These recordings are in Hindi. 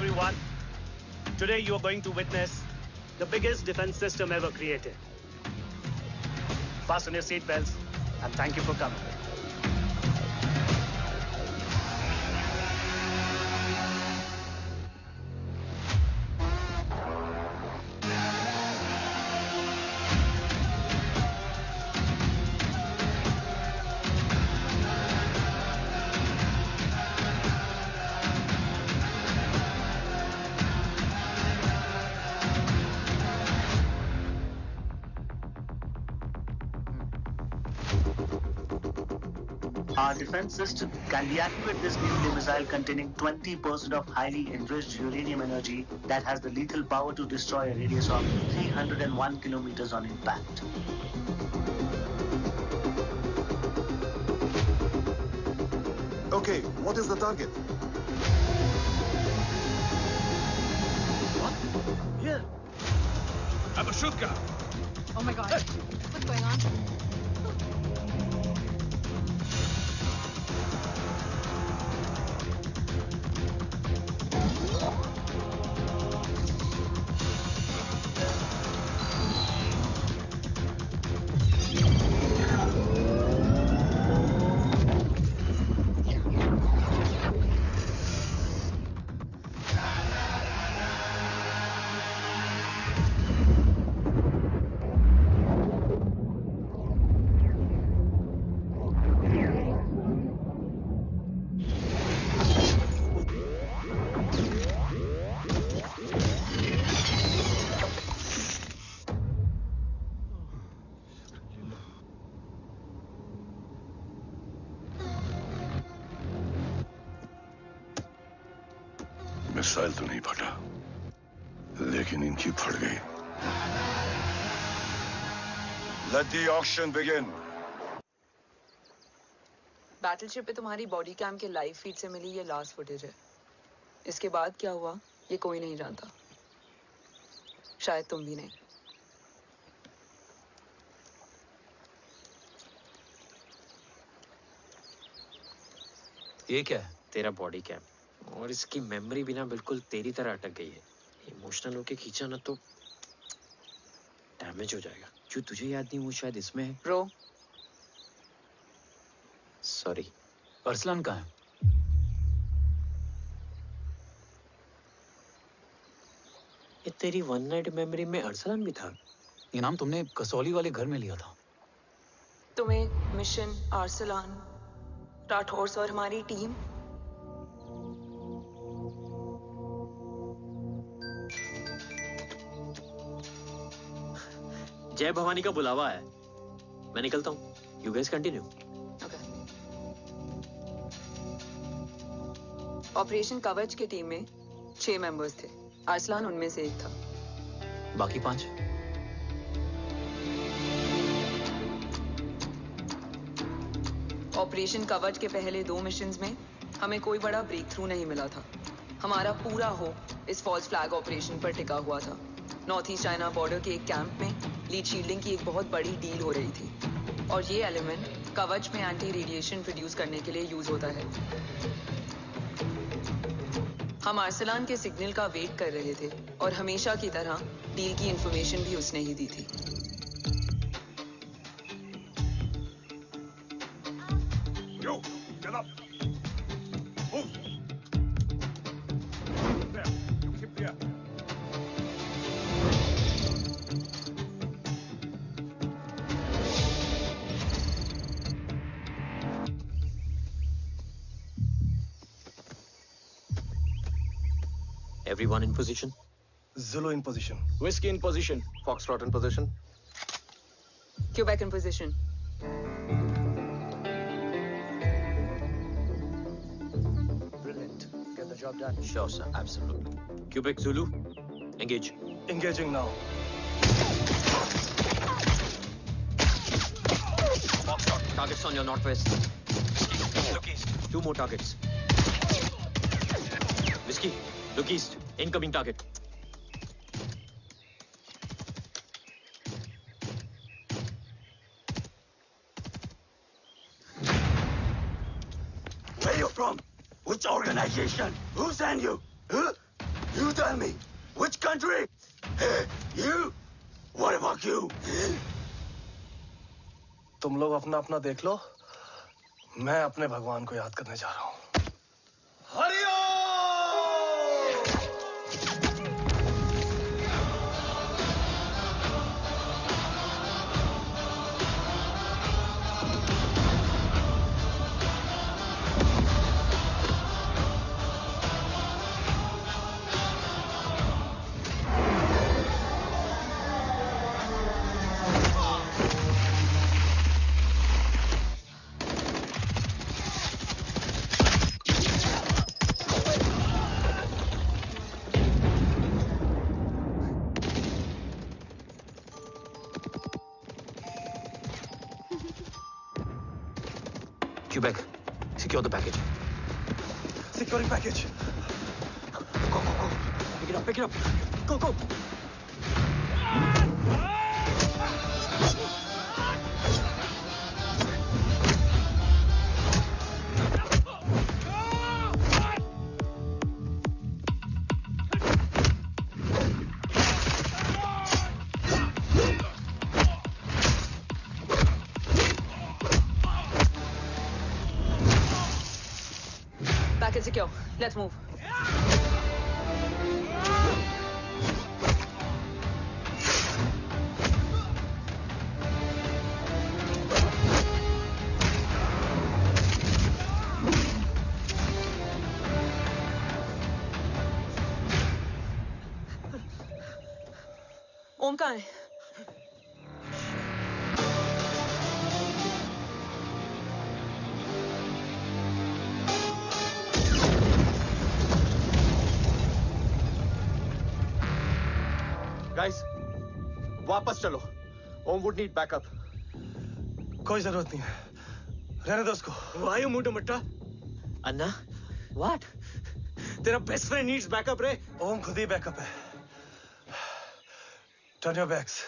everyone. Today you are going to witness the biggest defense system ever created. Fasten your seatbelts and thank you for coming. Our defense system can deactivate this nuclear missile containing 20% of highly enriched uranium energy that has the lethal power to destroy a radius of 301 kilometers on impact. Okay, what is the target? What? Here. I'm a shooter. Oh my god. Hey. What's going on? Missile तो नहीं फटा, लेकिन इनकी फट गई। Let the auction begin. Battleship पे तुम्हारी बॉडी कैम के लाइव फीड से मिली ये लास्ट फुटेज है। इसके बाद क्या हुआ ये कोई नहीं जानता, शायद तुम भी नहीं। ये क्या है? तेरा बॉडी कैम, और इसकी मेमोरी भी ना बिल्कुल तेरी तरह अटक गई है। इमोशनल होके खींचा ना तो डैमेज हो जाएगा। जो तुझे याद नहीं वो शायद इसमें है। Bro sorry. अरसलान कहाँ है? ये तेरी वन नाइट मेमोरी में अरसलान भी था? ये नाम तुमने कसौली वाले घर में लिया था। तुम्हें मिशन अरसलान राठौर और हमारी टीम जय भवानी का बुलावा है, मैं निकलता हूँ। You guys continue. ऑपरेशन कवच की टीम में 6 मेंबर्स थे, अरसलान उनमें से एक था। बाकी 5? ऑपरेशन कवच के पहले 2 मिशंस में हमें कोई बड़ा ब्रेक थ्रू नहीं मिला था। हमारा पूरा होप इस फॉल्स फ्लैग ऑपरेशन पर टिका हुआ था। नॉर्थ ईस्ट चाइना बॉर्डर के एक कैंप में लीड शील्डिंग की एक बहुत बड़ी डील हो रही थी और ये एलिमेंट कवच में एंटी रेडिएशन प्रोड्यूस करने के लिए यूज होता है। हम अरसलान के सिग्नल का वेट कर रहे थे और हमेशा की तरह डील की इंफॉर्मेशन भी उसने ही दी थी। Yo, get up. Move. There. You keep there. Everyone in position? Zulu in position. Whiskey in position. Foxtrot in position. Quebec in position. Brilliant. Get the job done. Sure, sir. Absolutely. Quebec Zulu, engage. Engaging now. Foxtrot, targets on your northwest. Look east. 2 more targets. Whiskey, look east. Incoming target. Where you from? Which organization? Who sent you? Huh? You tell me, which country? Hey, you. What about you? तुम लोग अपना अपना देख लो, मैं अपने भगवान को याद करने जा रहा हूँ। Hariom! Quebec, secure the package. Securing package. Go, go, go. Pick it up, pick it up. Go, go. Package secure. Let's move. ओम कहाँ है? Guys, वापस चलो। Om would need backup. कोई जरूरत नहीं है, रहने दो उसको। Why you मुंडो मट्टा? अन्ना, what? तेरा बेस्ट फ्रेंड नीड्स बैकअप रे। ओम खुद ही बैकअप है। Turn your backs.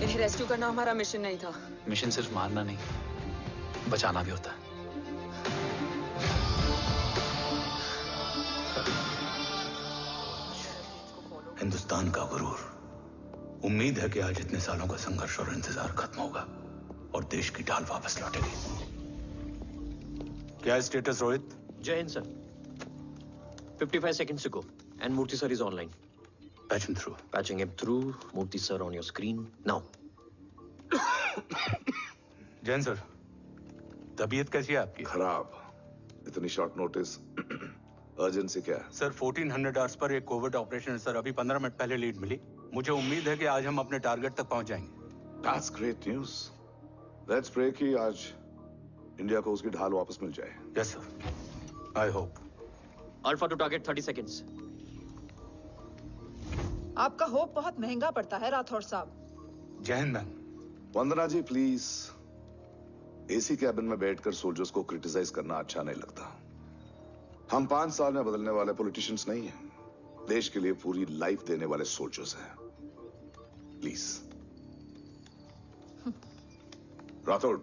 इन्हें रेस्क्यू करना हमारा मिशन नहीं था। मिशन सिर्फ मारना नहीं, बचाना भी होता है। हिंदुस्तान का गुरूर। उम्मीद है कि आज इतने सालों का संघर्ष और इंतजार खत्म होगा और देश की ढाल वापस लौटेगी। क्या है स्टेटस रोहित? जय Hind sir. 55 seconds to go and Murthy sir is online. Patch him through. Patching him through. Murthy sir on your screen now. Jain sir, तबीयत कैसी है आपकी? खराब। इतनी शॉर्ट नोटिस। अर्जेंसी क्या है? सर 1400 आवर्स पर एक कोविड ऑपरेशन सर अभी 15 मिनट पहले लीड मिली। मुझे उम्मीद है कि आज हम अपने टारगेट तक पहुंच जाएंगे। That's great news. Let's pray कि आज इंडिया को उसकी ढाल वापस मिल जाए। Yes sir, I hope. Alpha to target 30 seconds. आपका होप बहुत महंगा पड़ता है राठौर साहब। जय हिंद ma'am. Vandana ji please, AC cabin में बैठकर सोल्जर्स को क्रिटिसाइज करना अच्छा नहीं लगता। हम 5 साल में बदलने वाले पॉलिटिशियंस नहीं हैं, देश के लिए पूरी लाइफ देने वाले सोल्जर्स हैं। प्लीज। राठौड़,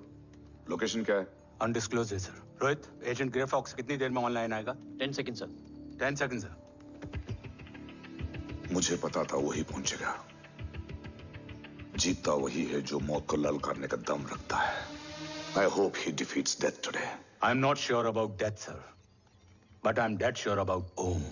लोकेशन क्या है? अनडिस्क्लोज है sir. Rohit, agent Grey Fox कितनी देर में ऑनलाइन आएगा? 10 seconds sir. 10 second sir. मुझे पता था वही पहुंचेगा। जीतता वही है जो मौत को ललकारने का दम रखता है। I hope he defeats death today. I'm not sure about death, sir. But I'm dead sure about Om.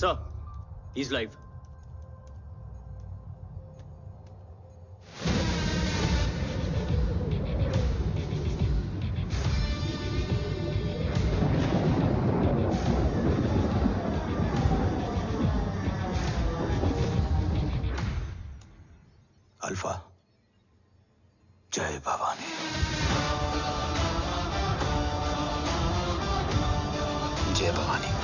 Sir, he's live. Alpha, जय भवानी। जय Bhavani.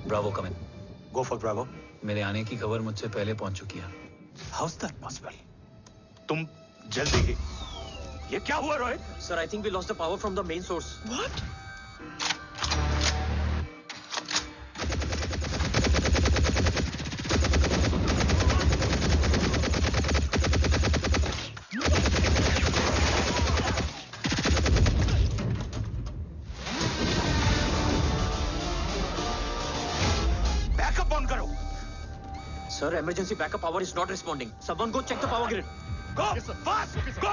Bravo come in. Go for Bravo. मेरे आने की खबर मुझसे पहले पहुंच चुकी है। How is that possible? तुम जल्दी ही। ये क्या हुआ Rohit? Sir, I think we lost the power from the main source. What? Backup on करो। Sir, emergency backup power is not responding. Someone go check the power grid. Go! Fast! Go!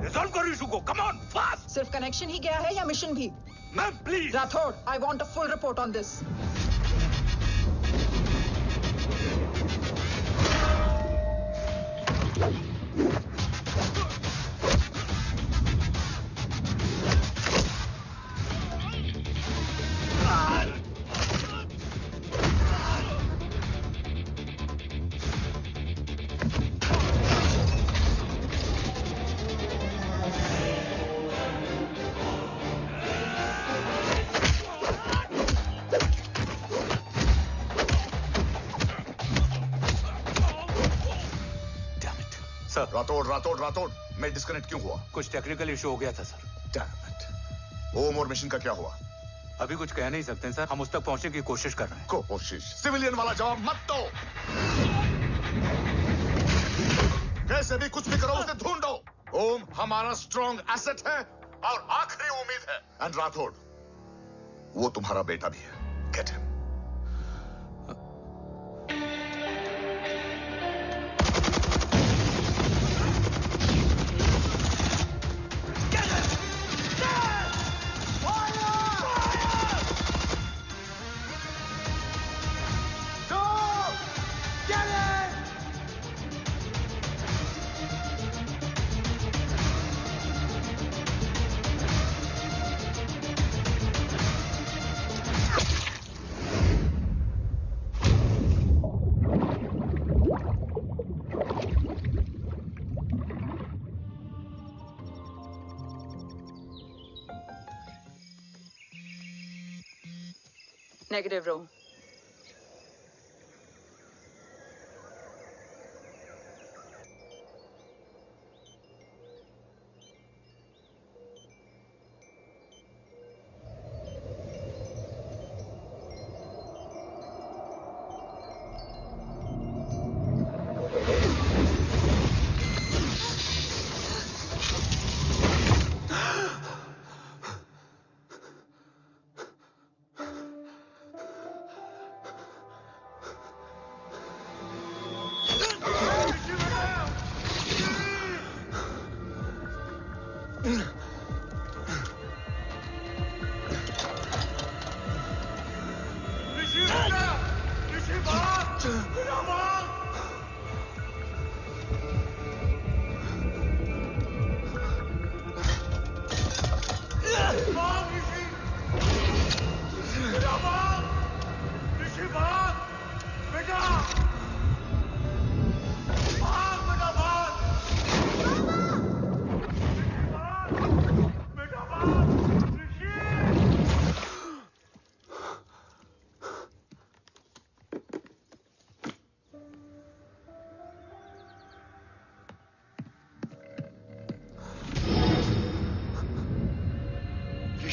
Resolve करो इशू को। Come on, fast! सिर्फ कनेक्शन ही गया है या मिशन भी? Ma'am, please! Rathore, I want a full report on this. Sir, Rathore मैं डिस्कनेक्ट क्यों हुआ? कुछ टेक्निकल इशू हो गया था सर। Damn it. ओम और मिशन का क्या हुआ? अभी कुछ कह नहीं सकते सर। हम उस तक पहुंचने की कोशिश कर रहे हैं। कोशिश? सिविलियन वाला जवाब मत दो। कैसे भी कुछ भी करो, उसे ढूंढो। ओम हमारा स्ट्रॉन्ग एसेट है और आखिरी उम्मीद है। एंड राठौड़, वो तुम्हारा बेटा भी है। Get him. Negative, Ro.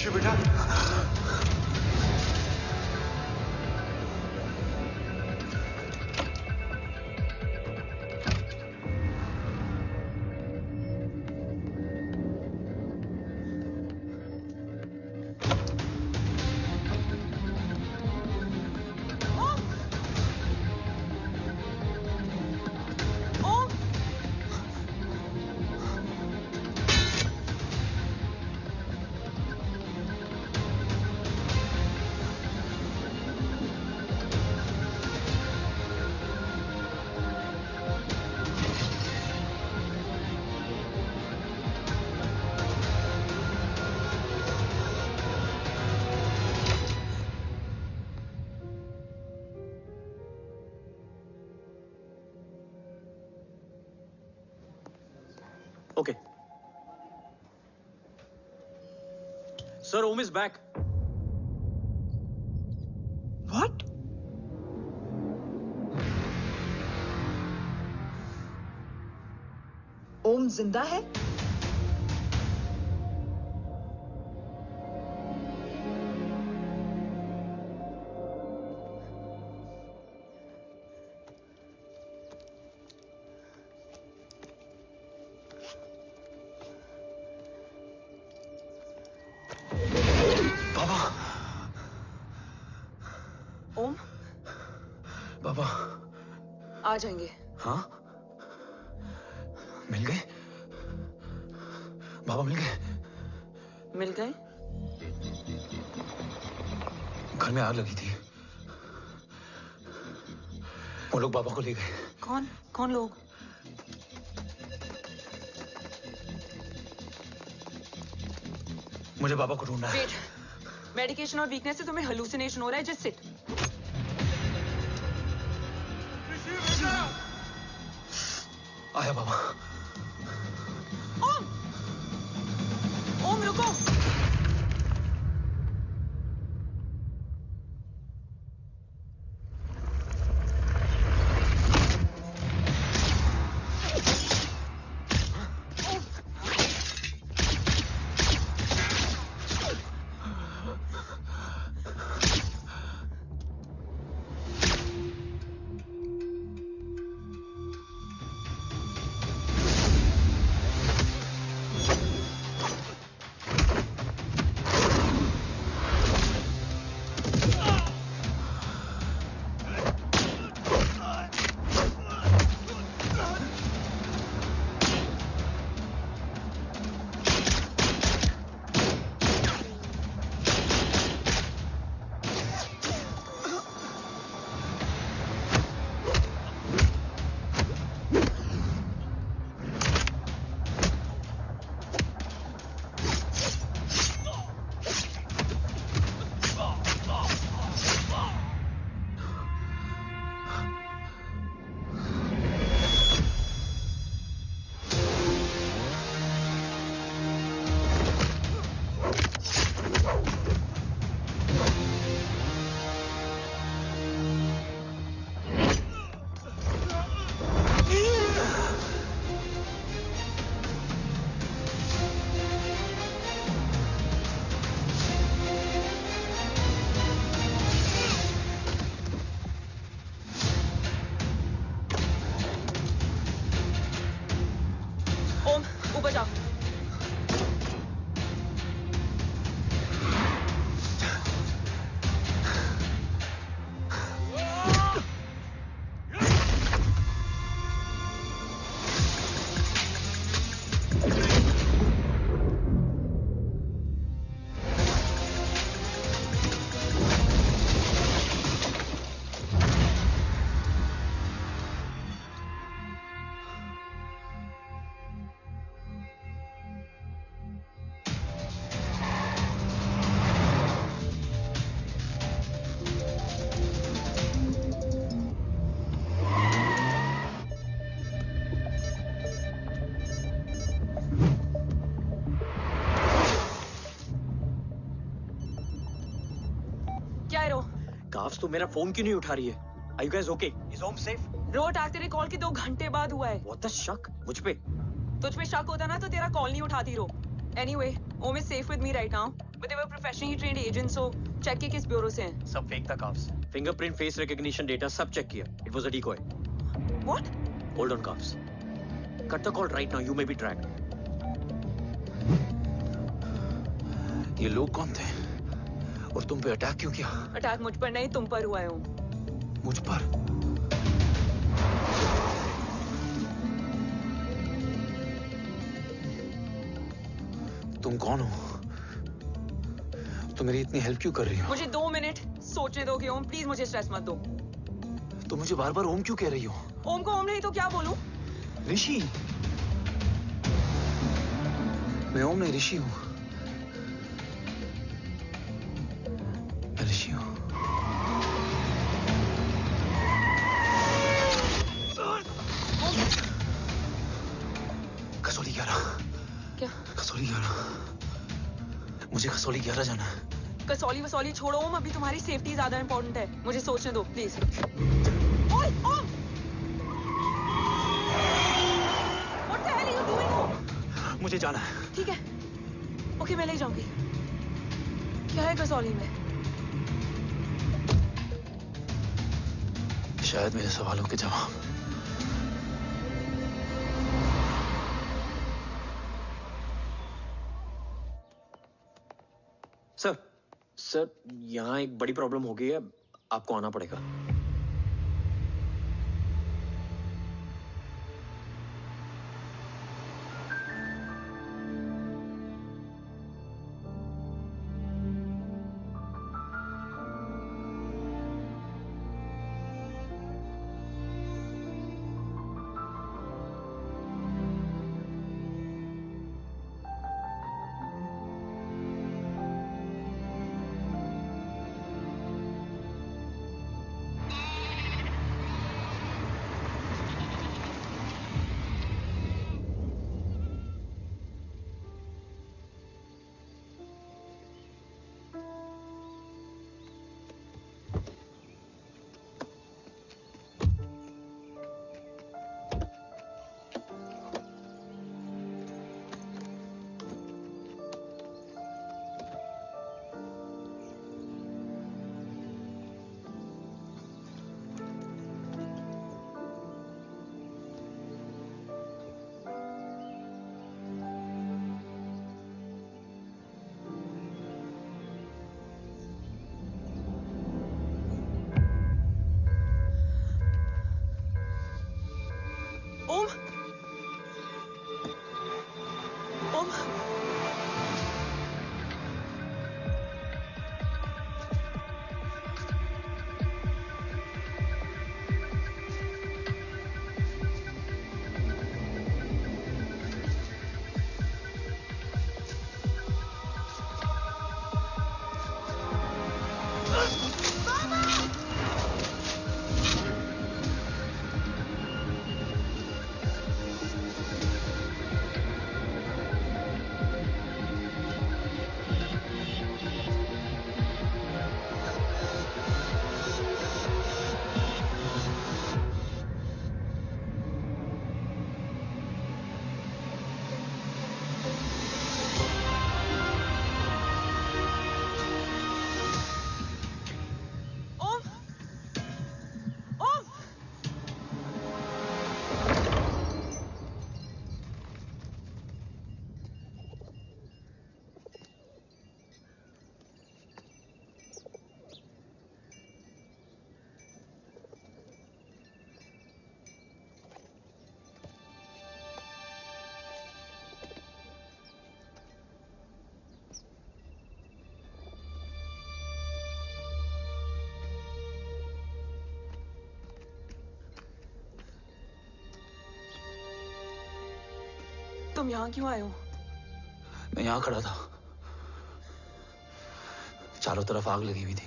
ऋषि बेटा, Okay. Sir, Om is back. What? ओम जिंदा है? ओम, बाबा आ जाएंगे। हाँ, मिल गए बाबा, मिल गए। मिल गए? घर में आग लगी थी, वो लोग बाबा को ले गए। कौन कौन लोग? मुझे बाबा को ढूंढना है। वेट, मेडिकेशन और वीकनेस से तुम्हें हेलुसिनेशन हो रहा है। Just sit. आया बाबा। ओम, ओम रुको। काफ्स तो मेरा फोन क्यों नहीं उठा रही है? Are you guys okay? Is Om safe? रो अटैक तेरे कॉल के 2 घंटे बाद हुआ है। What the शक? मुझ पे? तुझ पे शक होता ना तो तेरा कॉल नहीं उठाती रो। Anyway, Om is safe with me right now. But they were professionally trained agents, so check के किस ब्यूरो से हैं? सब फेक था carbs. Fingerprint, face recognition data सब चेक किया. It was a decoy. What? Hold on, Kaps. Cut the call right now. You may be tracked. ये लोग कौन थे? और तुम पे अटैक क्यों किया? अटैक मुझ पर नहीं, तुम पर हुआ है ओम। मुझ पर? तुम कौन हो? तुम मेरी इतनी हेल्प क्यों कर रही हो? मुझे 2 मिनट सोचने दोगे ओम, प्लीज मुझे स्ट्रेस मत दो। तुम मुझे बार बार ओम क्यों कह रही हो? ओम को ओम नहीं तो क्या बोलूं? ऋषि। मैं ओम नहीं, ऋषि हूं। मैं ऋषि हूं। कसौली 11। क्या? कसौली 11। मुझे कसौली 11 जाना है। कसौली वसौली छोड़ो ओम, अभी तुम्हारी सेफ्टी ज्यादा इंपॉर्टेंट है। मुझे सोचने दो प्लीज। ओए ओम! What the hell are you doing ओम? मुझे जाना है। ठीक है। ओके मैं ले जाऊंगी। क्या है कसौली में? शायद मेरे सवालों के जवाब। सर, यहाँ एक बड़ी प्रॉब्लम हो गई है, आपको आना पड़ेगा। तुम यहाँ क्यों आए हो? मैं यहाँ खड़ा था, चारों तरफ आग लगी हुई थी।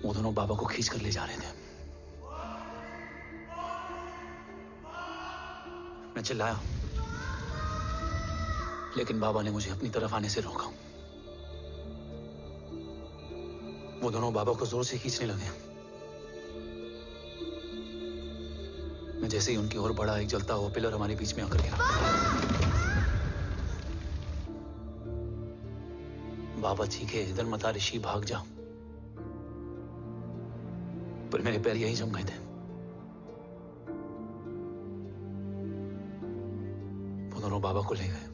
वो दोनों बाबा को खींच कर ले जा रहे थे। मैं चिल्लाया, लेकिन बाबा ने मुझे अपनी तरफ आने से रोका। वो दोनों बाबा को जोर से खींचने लगे। मैं जैसे ही उनकी ओर बढ़ा, एक जलता हुआ पिलर हमारे बीच में आकर गिरा। बाबा चीखे इधर मत आ ऋषि, भाग जा, पर मेरे पैर यहीं जम गए थे। वो दोनों बाबा को ले गए।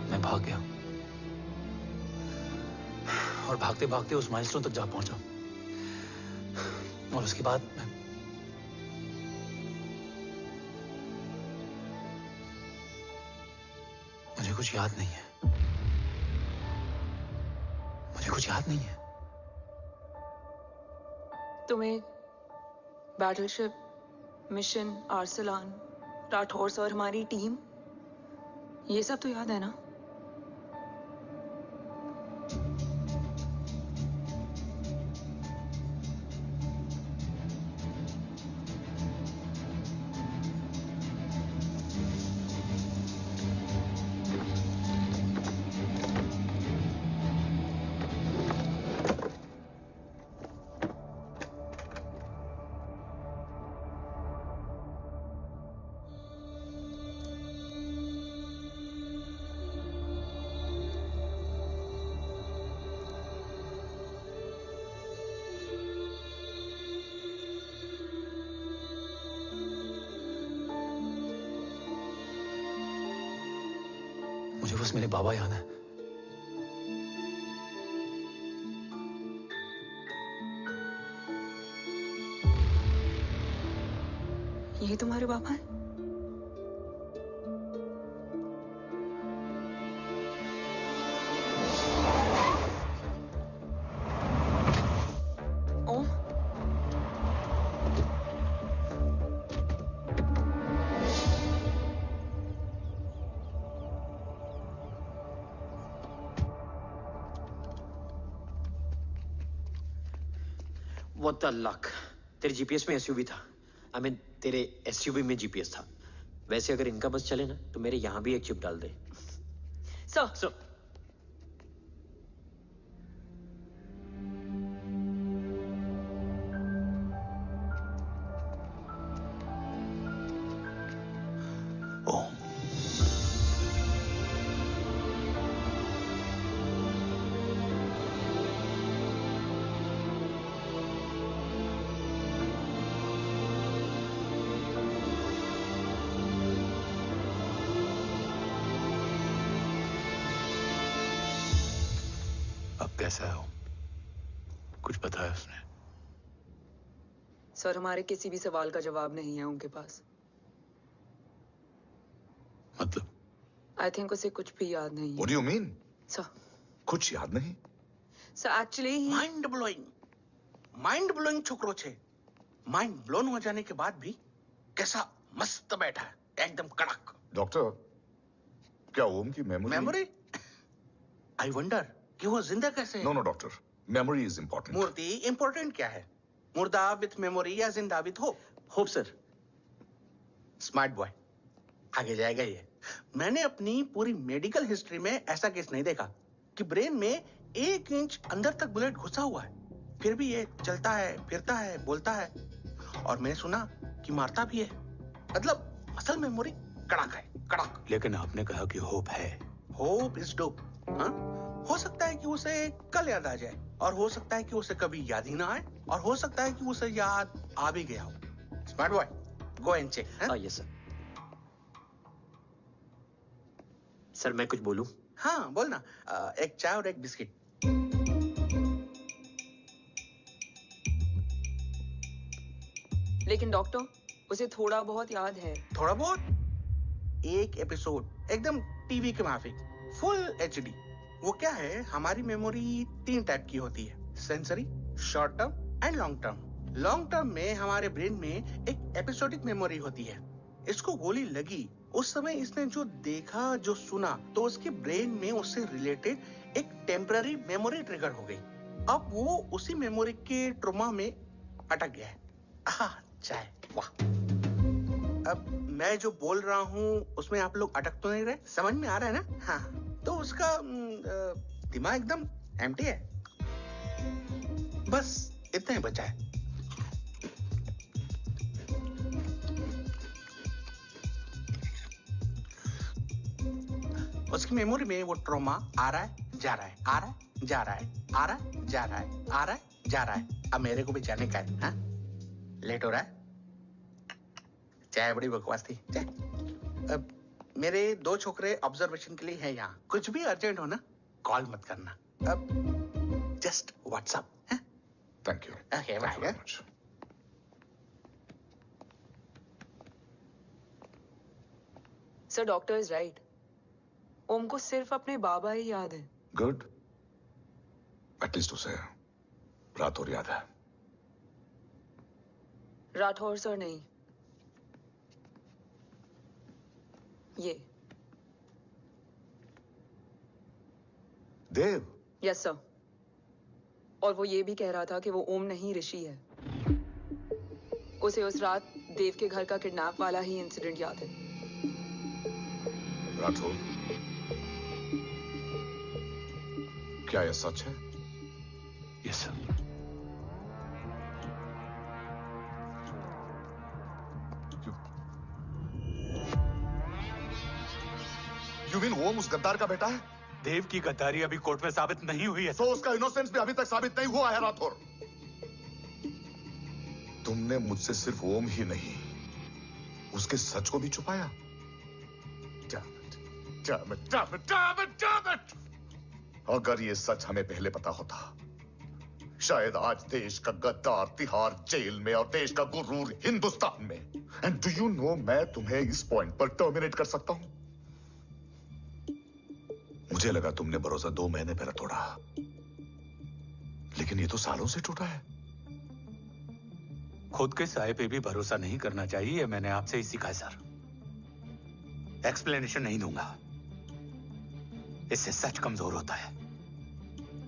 मैं भाग गया और भागते भागते उस माइलस्टोन तक जा पहुंचा, और उसके बाद मुझे कुछ याद नहीं है। मुझे कुछ याद नहीं है। तुम्हें बैटलशिप, मिशन, आर्सलान, राठौर और हमारी टीम, ये सब तो याद है ना? मुझे बस मेरे बाबा याद है। ये तुम्हारे बाबा हैं? ओम? What the luck? तेरे जीपीएस में एसयूवी था। I mean, तेरे एसयूवी में जीपीएस था। वैसे अगर इनका बस चले ना तो मेरे यहां भी एक चिप डाल दे। सर, कैसा है वो? कुछ बताया उसने? सर, हमारे किसी भी सवाल का जवाब नहीं है उनके पास। मतलब? आई थिंक उसे कुछ भी याद नहीं है। What do you mean? Sir, कुछ याद नहीं? सर एक्चुअली माइंड ब्लोइंग छोकरो छे। माइंड ब्लोन हो जाने के बाद भी कैसा मस्त बैठा है, एकदम कड़क। डॉक्टर, क्या ओम की मेमोरी? आई वंडर कि वो जिंदा कैसे है? No doctor, memory is important. मूर्ति इंपॉर्टेंट क्या है? मुर्दा विथ मेमोरी या जिंदा with hope? Hope sir. Smart boy, आगे जाएगा ये। मैंने अपनी पूरी मेडिकल हिस्ट्री में ऐसा केस नहीं देखा कि ब्रेन में 1 इंच अंदर तक बुलेट घुसा हुआ है, फिर भी ये चलता है, फिरता है, बोलता है, और मैंने सुना कि मारता भी है। मतलब असल मेमोरी कड़क है, कड़क। लेकिन आपने कहा कि होप है। Hope is dope. हाँ, हो सकता है कि उसे कल याद आ जाए, और हो सकता है कि उसे कभी याद ही ना आए, और हो सकता है कि उसे याद आ भी गया हो। Smart boy, go and check. Yes sir. Sir मैं कुछ बोलूं? हाँ बोलना। एक चाय और एक बिस्किट। लेकिन डॉक्टर, उसे थोड़ा बहुत याद है। थोड़ा बहुत? एक एपिसोड एकदम टीवी के माफिक, फुल एचडी। वो क्या है, हमारी मेमोरी 3 टाइप की होती है, sensory, short term and long term. Long term में हमारे ब्रेन में एक एपिसोडिक मेमोरी होती है। इसको गोली लगी, उस समय इसने जो देखा, जो सुना, तो उसके ब्रेन में उससे रिलेटेड एक टेम्पररी मेमोरी ट्रिगर हो गई। अब वो उसी मेमोरी के ट्रॉमा में अटक गया है। चाय, वाह। अब मैं जो बोल रहा हूँ उसमें आप लोग अटक तो नहीं रहे? समझ में आ रहा है ना? हाँ, तो उसका दिमाग एकदम एम्प्टी है। बस इतना ही बचा है। उसकी मेमोरी में वो ट्रॉमा आ रहा है, जा रहा है, आ रहा है, जा रहा है, आ रहा है, जा रहा है, आ रहा है, जा रहा है। अब मेरे को भी जाने का है, हाँ? लेट हो रहा है? चाय बड़ी बकवास थी। अब मेरे 2 छोकरे ऑब्जर्वेशन के लिए हैं यहाँ। कुछ भी अर्जेंट हो ना, कॉल मत करना। अब just WhatsApp. Thank you. Okay bye. Sir doctor is right. Om को सिर्फ अपने बाबा ही याद है। गुड। एटलीस्ट उसे राठौर याद है। राठौर सर नहीं, ये देव। Yes sir. और वो ये भी कह रहा था कि वो ओम नहीं ऋषि है। उसे उस रात देव के घर का किडनैप वाला ही इंसिडेंट याद है। राठौर, क्या यह सच है? Yes sir. यू मीन ओम उस गद्दार का बेटा है? देव की गद्दारी अभी कोर्ट में साबित नहीं हुई है। तो उसका इनोसेंस भी अभी तक साबित नहीं हुआ है राठौर। तुमने मुझसे सिर्फ ओम ही नहीं, उसके सच को भी छुपाया। Damn it! अगर ये सच हमें पहले पता होता, शायद आज देश का गद्दार तिहाड़ जेल में और देश का गुरूर हिंदुस्तान में। एंड डू यू नो, मैं तुम्हें इस पॉइंट पर टर्मिनेट कर सकता हूं। मुझे लगा तुमने भरोसा 2 महीने पहले तोड़ा, लेकिन ये तो सालों से टूटा है। खुद के साये पे भी भरोसा नहीं करना चाहिए, मैंने आपसे ही सीखा है सर। एक्सप्लेनेशन नहीं दूंगा, इससे सच कमजोर होता है।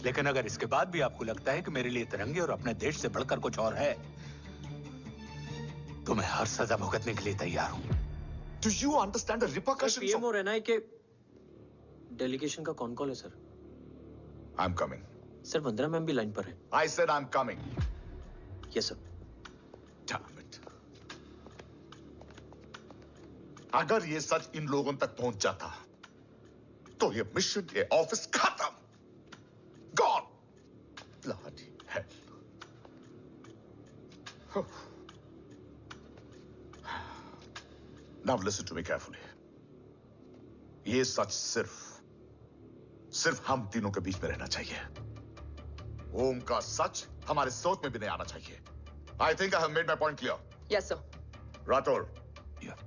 लेकिन अगर इसके बाद भी आपको लगता है कि मेरे लिए तिरंगे और अपने देश से बढ़कर कुछ और है, तो मैं हर सजा भुगतने के लिए तैयार हूं। Do you understand the repercussions? PM और एनआई के डेलीगेशन का कौन कॉल है sir? I'm coming. Sir Vandana ma'am भी लाइन पर है। I said I'm coming. Yes sir. Damn it. अगर ये सच इन लोगों तक पहुंच जाता, तो ये मिशन, ये ऑफिस खत्म। Gone. Bloody hell. Now listen to me carefully. ये सच सिर्फ हम तीनों के बीच में रहना चाहिए। ओम का सच हमारे सोच में भी नहीं आना चाहिए। I think I have made my point clear. Yes sir. Rathore. Yeah.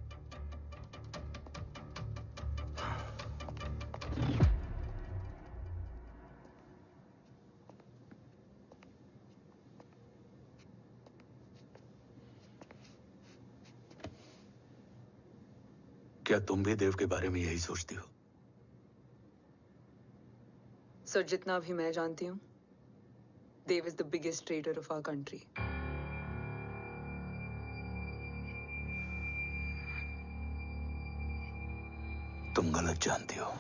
क्या तुम भी देव के बारे में यही सोचती हो? सर जितना भी मैं जानती हूँ, Dev is the biggest traitor of our country. तुम गलत जानती हो।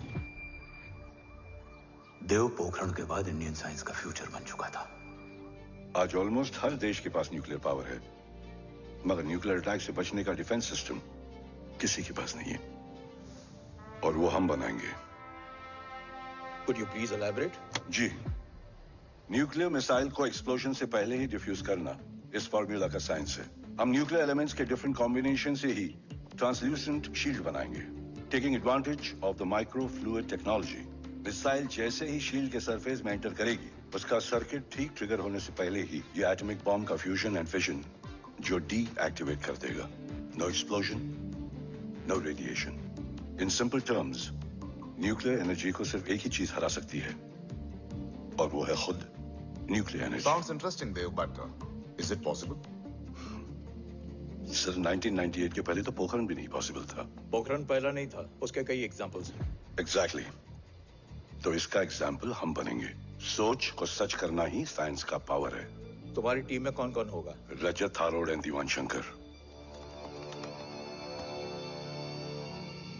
देव पोखरण के बाद इंडियन साइंस का फ्यूचर बन चुका था। आज ऑलमोस्ट हर देश के पास न्यूक्लियर पावर है, मगर न्यूक्लियर अटैक से बचने का डिफेंस सिस्टम किसी के पास नहीं है, और वो हम बनाएंगे। Could you please elaborate? जी, न्यूक्लियर मिसाइल को एक्सप्लोजन से पहले ही डिफ्यूज करना इस फॉर्मूला का साइंस है। हम न्यूक्लियर एलिमेंट्स के डिफरेंट कॉम्बिनेशन से ही ट्रांसल्यूसेंट शील्ड बनाएंगे, taking advantage of the micro fluid technology. Missile जैसे ही शील्ड के सरफेस में एंटर करेगी, उसका सर्किट ठीक ट्रिगर होने से पहले ही ये एटॉमिक बॉम्ब का फ्यूजन एंड फिशन जो डीएक्टिवेट कर देगा। No explosion, no radiation. In simple terms, nuclear energy को सिर्फ एक ही चीज हरा सकती है, और वो है खुद nuclear energy. Sounds interesting, Dev, but is it possible? Sir 1998 के पहले तो पोखरण भी नहीं पॉसिबल था। पोखरण पहला नहीं था, उसके कई एग्जांपल्स हैं। एग्जैक्टली। तो इसका एग्जाम्पल हम बनेंगे। सोच को सच करना ही साइंस का पावर है। तुम्हारी टीम में कौन कौन होगा? Rajat Tharod and Diwan Shankar.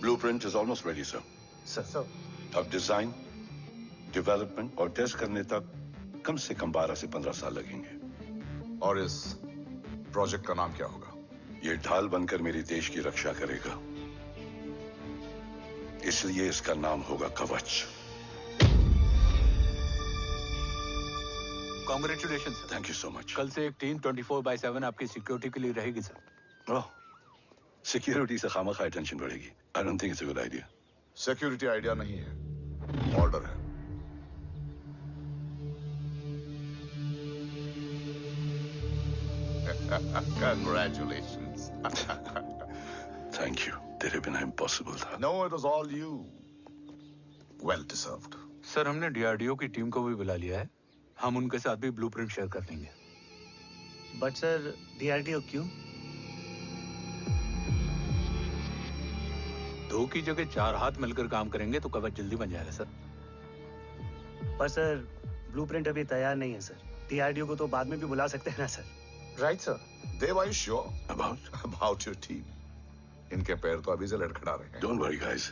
Blueprint is almost ready sir. Sir अब डिजाइन, डेवलपमेंट और टेस्ट करने तक कम से कम 12 से 15 साल लगेंगे। और इस प्रोजेक्ट का नाम क्या होगा? ये ढाल बनकर मेरे देश की रक्षा करेगा। इसलिए इसका नाम होगा कवच। Congratulation sir. Thank you so much. कल से एक टीम 24/7 आपकी सिक्योरिटी के लिए रहेगी सर। ओह, सिक्योरिटी से खामखा टेंशन बढ़ेगी। I don't think it's a good idea. Security idea नहीं है, ऑर्डर है। Congratulations. Thank you. तेरे बिना इम्पॉसिबल था। No, it was all you. Well deserved. Sir हमने डीआरडीओ की टीम को भी बुला लिया है। हम उनके साथ भी ब्लूप्रिंट शेयर कर लेंगे। बट सर डीआरडीओ क्यों? 2 की जगह 4 हाथ मिलकर काम करेंगे तो कवच जल्दी बन जाएगा सर। पर सर ब्लूप्रिंट अभी तैयार नहीं है सर। डीआरडीओ को तो बाद में भी बुला सकते हैं ना sir. Right sir. Dave, are you sure about your team? इनके पैर तो अभी से लड़खड़ा रहे हैं। Don't worry, guys.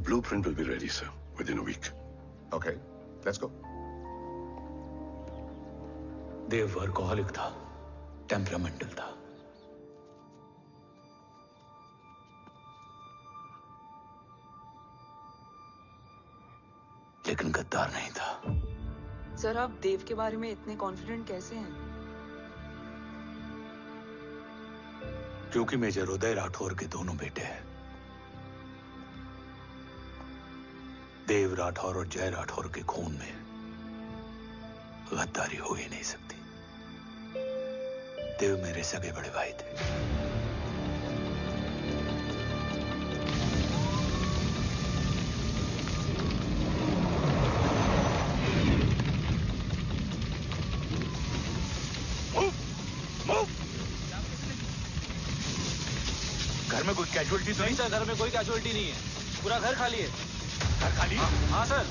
Blueprint will be ready, sir, within a week. Okay, let's go. Dev workaholic था, टेम्परामेंटल था। लेकिन गद्दार नहीं था। सर आप देव के बारे में इतने कॉन्फिडेंट कैसे हैं? क्योंकि मेजर उदय राठौर के दोनों बेटे हैं। देव राठौर और जय राठौर के खून में गद्दारी हो ही नहीं सकती। देव मेरे सगे बड़े भाई थे। घर में कोई कैजुअलिटी तो नहीं? सर घर में कोई कैजुअलिटी नहीं है, पूरा घर खाली है। घर खाली? हाँ सर।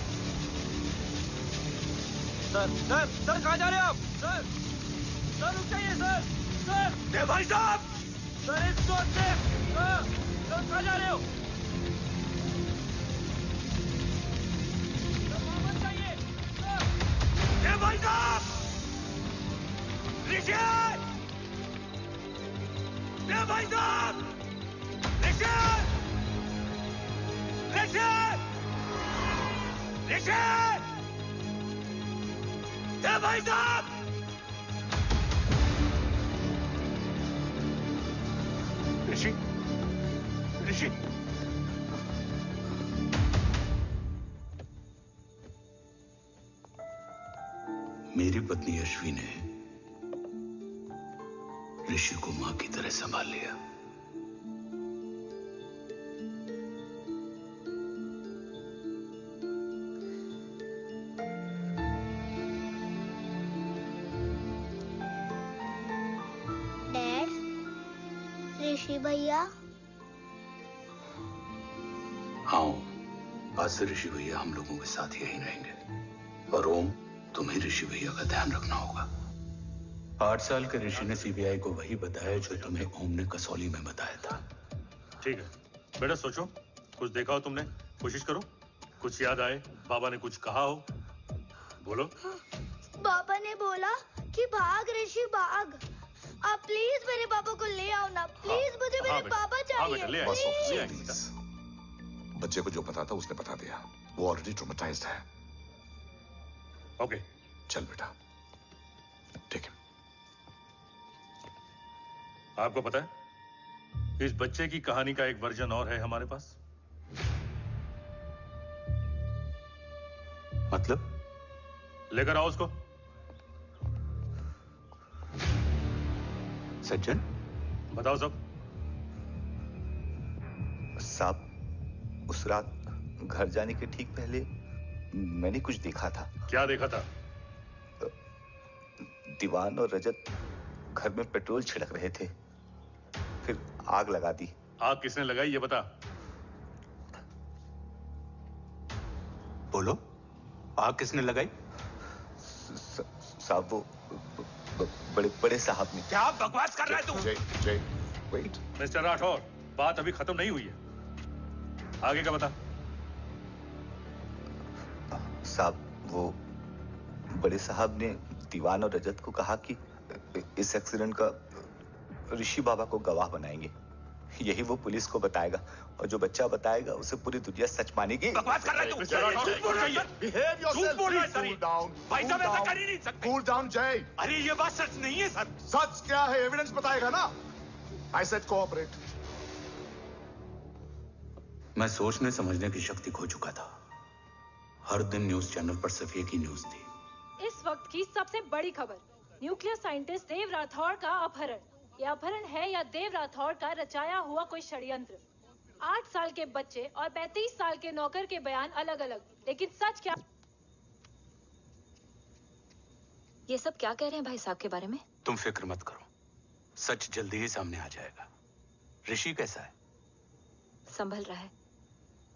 सर सर सर कहाँ जा रहे हैं आप? सर सर रुक जाइए सर। सर देव भाई साहब! सर इस जोर से। सर कहाँ जा रहे हो? सर वापस जाइए। सर देव भाई साहब! ऋषि! देव भाई साहब! ऋषि! ऋषि! ऋषि! देव भाई साहब! ऋषि! ऋषि! मेरी पत्नी अश्वी ने ऋषि को मां की तरह संभाल लिया। डैड, ऋषि भैया। हाँ, आज से ऋषि भैया हम लोगों के साथ यहीं रहेंगे। और ओम, तुम्हें ऋषि भैया का ध्यान रखना होगा। 8 साल के ऋषि ने सीबीआई को वही बताया जो तुम्हें ओम ने कसौली में बताया था। ठीक है बेटा, सोचो, कुछ देखा हो तुमने, कोशिश करो, कुछ याद आए, बाबा ने कुछ कहा हो, बोलो। पापा ने बोला कि भाग ऋषि भाग। आप प्लीज मेरे पापा को ले आओ ना, प्लीज। मुझे मेरे पापा चाहिए। ले आएंगे। बच्चे को जो पता था उसने बता दिया। वो ऑलरेडी ट्रॉमेटाइज्ड है। ओके, चल बेटा, ठीक है। आपको पता है इस बच्चे की कहानी का एक वर्जन और है हमारे पास। मतलब? लेकर आओ उसको। सज्जन, बताओ सब। साहब, उस रात घर जाने के ठीक पहले मैंने कुछ देखा था। क्या देखा था? दीवान और रजत घर में पेट्रोल छिड़क रहे थे, फिर आग लगा दी। आग किसने लगाई ये बता। बोलो, आग किसने लगाई? साहब, वो बड़े बड़े साहब ने। क्या आप बकवास कर रहे हो? जय, वेट। मिस्टर राठौर, बात अभी खत्म नहीं हुई है, आगे का बता। साहब, वो बड़े साहब ने दीवान और रजत को कहा कि इस एक्सीडेंट का ऋषि बाबा को गवाह बनाएंगे। यही वो पुलिस को बताएगा, और जो बच्चा बताएगा उसे पूरी दुनिया सच मानेगी। बकवास कर रहा है तू। झूठ बोल रही है। झूठ बोल रहा है सर। भाई साहब ऐसा कर ही नहीं सकते। कूल डाउन जय। अरे ये बात सच नहीं है सर। सच क्या है एविडेंस बताएगा ना। I said cooperate. मैं सोचने समझने की शक्ति खो चुका था। हर दिन न्यूज चैनल पर सिर्फ एक ही न्यूज थी। इस वक्त की सबसे बड़ी खबर, न्यूक्लियर साइंटिस्ट देव राठौड़ का अपहरण। यह अपहरण है या देव राठौड़ का रचाया हुआ कोई षड्यंत्र। 8 साल के बच्चे और 35 साल के नौकर के बयान अलग अलग, लेकिन सच क्या? ये सब क्या कह रहे हैं भाई साहब के बारे में? तुम फिक्र मत करो, सच जल्दी ही सामने आ जाएगा। ऋषि कैसा है? संभल रहा है।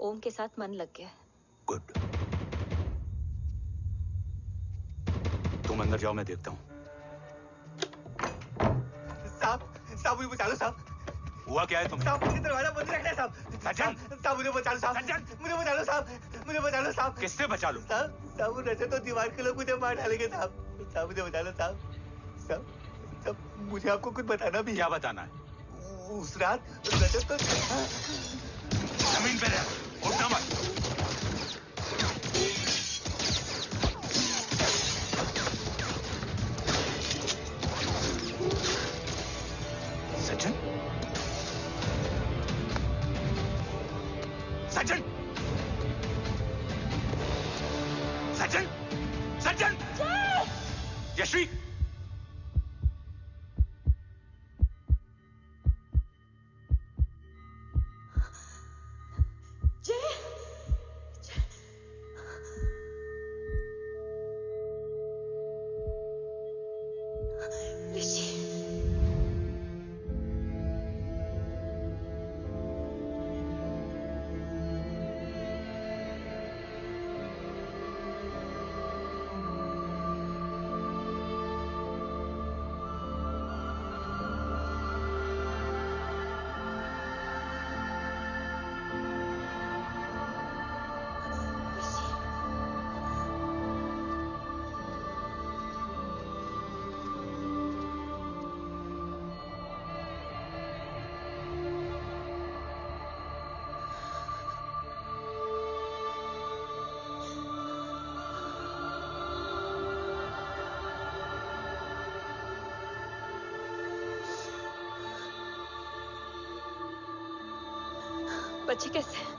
ओम के साथ मन लग गया है। गुड। तुम अंदर जाओ, मैं देखता हूँ। साहब मुझे बचा लो साहब। हुआ क्या है तुम्हें? साहब मुझे दरवाजा बंद रखना है साहब। सज्जन, साहब मुझे बचा लो साहब। सज्जन मुझे बचा लो साहब। मुझे बचा लो साहब। किससे बचा लो? साहब रजत तो दीवार के लोग मुझे मार डालेंगे साहब। साहब मुझे बचा लो साहब। साहब मुझे आपको कुछ बताना भी है। क्या बताना है? उस रात रजत तो जमीन पे रह, उठना मत। सज्जन, सज्जन, सज्जन, सज्जन, यश्वी, बच्चे कैसे हैं?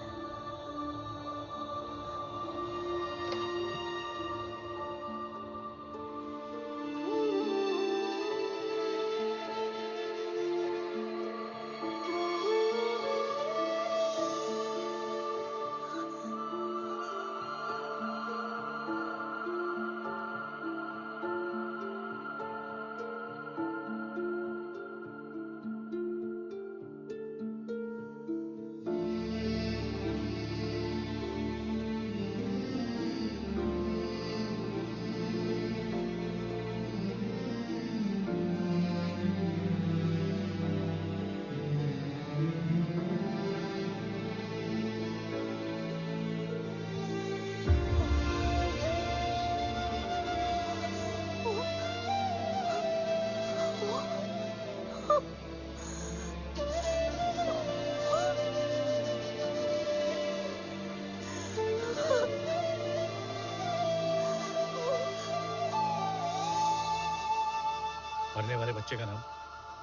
मरने वाले बच्चे का नाम?